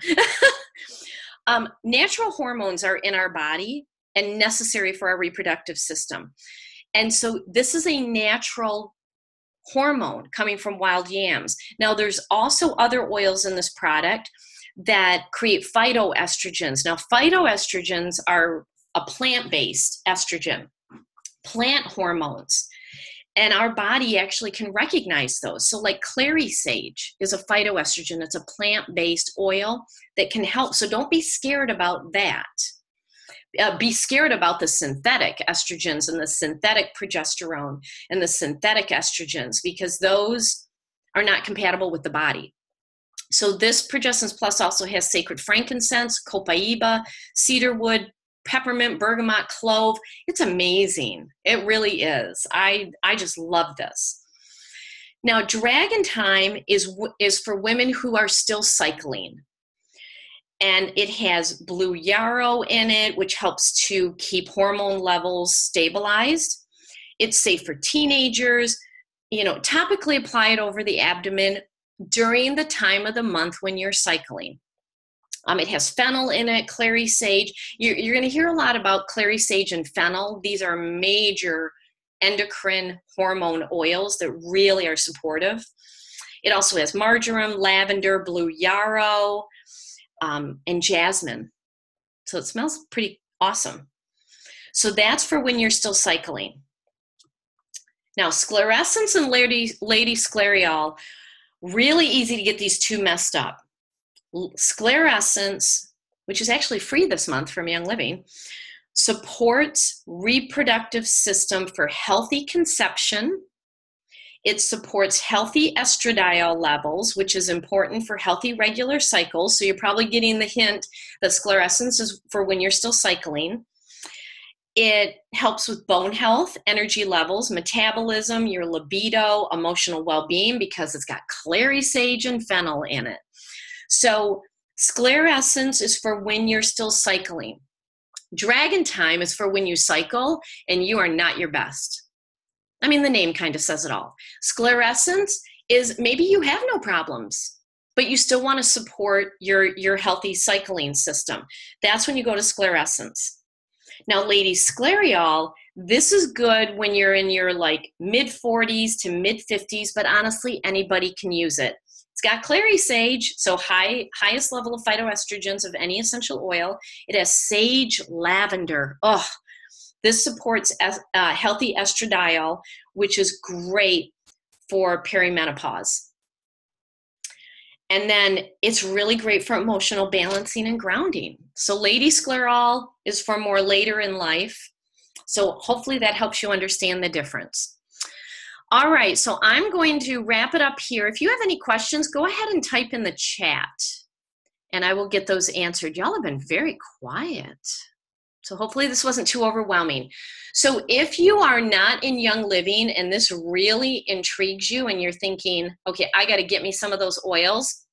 S1: Natural hormones are in our body and necessary for our reproductive system. And so this is a natural hormone coming from wild yams. Now, there's also other oils in this product that create phytoestrogens. Now, phytoestrogens are a plant-based estrogen, plant hormones. And our body actually can recognize those. So like clary sage is a phytoestrogen. It's a plant-based oil that can help. So don't be scared about that. Be scared about the synthetic estrogens and the synthetic progesterone and the synthetic estrogens, because those are not compatible with the body. So this Progestins Plus also has sacred frankincense, copaiba, cedarwood, peppermint, bergamot, clove. It's amazing. It really is. I just love this. Now, Dragon Thyme is for women who are still cycling. And it has blue yarrow in it, which helps to keep hormone levels stabilized. It's safe for teenagers. Topically apply it over the abdomen during the time of the month when you're cycling. It has fennel in it, clary sage. You're going to hear a lot about clary sage and fennel. These are major endocrine hormone oils that really are supportive. It also has marjoram, lavender, blue yarrow, and jasmine. So it smells pretty awesome. So that's for when you're still cycling. Now, sclerescence and lady sclereol, really easy to get these two messed up. Sclerescence, which is actually free this month from Young Living, supports reproductive system for healthy conception. It supports healthy estradiol levels, which is important for healthy regular cycles. So you're probably getting the hint that sclerescence is for when you're still cycling. It helps with bone health, energy levels, metabolism, your libido, emotional well-being, because it's got clary sage and fennel in it. So sclerescence is for when you're still cycling. Dragon Thyme is for when you cycle and you are not your best. I mean, the name kind of says it all. Sclerescence is maybe you have no problems, but you still want to support your healthy cycling system. That's when you go to sclerescence. Now, lady sclereol, this is good when you're in your like mid 40s to mid 50s, but honestly, anybody can use it. It's got clary sage, so highest level of phytoestrogens of any essential oil. It has sage lavender. Oh, this supports healthy estradiol, which is great for perimenopause. And then it's really great for emotional balancing and grounding. So lady sclereol is for more later in life. So hopefully that helps you understand the difference. All right, so I'm going to wrap it up here. If you have any questions, go ahead and type in the chat and I will get those answered. Y'all have been very quiet. So hopefully this wasn't too overwhelming. So if you are not in Young Living and this really intrigues you and you're thinking, okay, I got to get me some of those oils,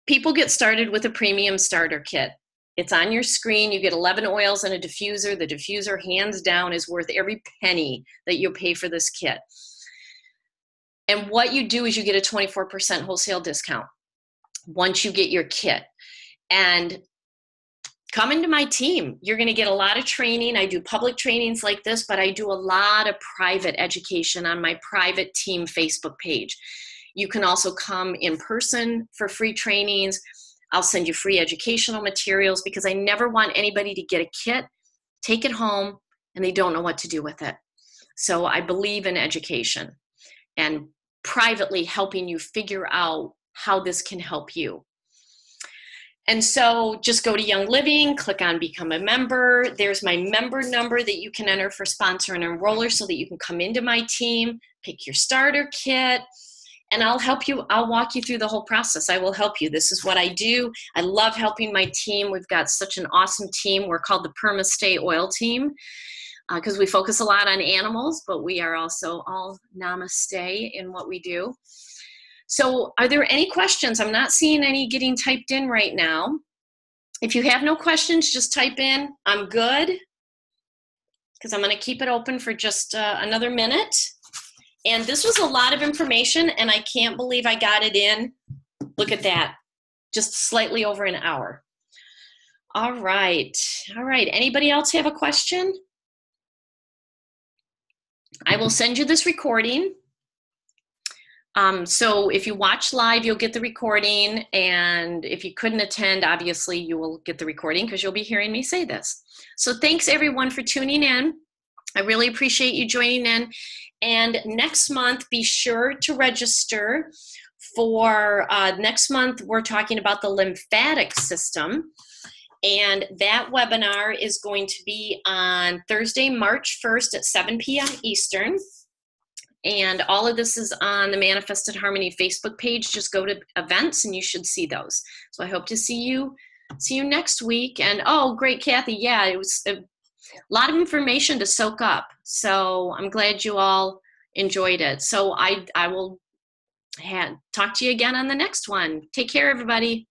S1: people get started with a premium starter kit. It's on your screen. You get 11 oils and a diffuser. The diffuser, hands down, is worth every penny that you'll pay for this kit. And what you do is you get a 24% wholesale discount once you get your kit. And come into my team. You're going to get a lot of training. I do public trainings like this, but I do a lot of private education on my private team Facebook page. You can also come in person for free trainings. I'll send you free educational materials because I never want anybody to get a kit, take it home, and they don't know what to do with it. So I believe in education and privately helping you figure out how this can help you. And so just go to Young Living, click on Become a Member. There's my member number that you can enter for Sponsor and Enroller so that you can come into my team, pick your starter kit, and I'll help you. I'll walk you through the whole process. I will help you. This is what I do. I love helping my team. We've got such an awesome team. We're called the PermaStay Oil Team because we focus a lot on animals, but we are also all namaste in what we do. So are there any questions? I'm not seeing any getting typed in right now. If you have no questions, just type in, I'm good, because I'm going to keep it open for just another minute. And this was a lot of information, and I can't believe I got it in. Look at that, just slightly over an hour. All right. Anybody else have a question? I will send you this recording. So if you watch live, you'll get the recording. And if you couldn't attend, obviously you will get the recording because you'll be hearing me say this. So thanks everyone for tuning in. I really appreciate you joining in. And next month, be sure to register for next month. We're talking about the lymphatic system. And that webinar is going to be on Thursday, March 1st at 7 p.m. Eastern. And all of this is on the Manifested Harmony Facebook page. Just go to events and you should see those. So I hope to see you next week. And oh, great, Kathy. Yeah, it was a lot of information to soak up. So I'm glad you all enjoyed it. So I will talk to you again on the next one. Take care, everybody.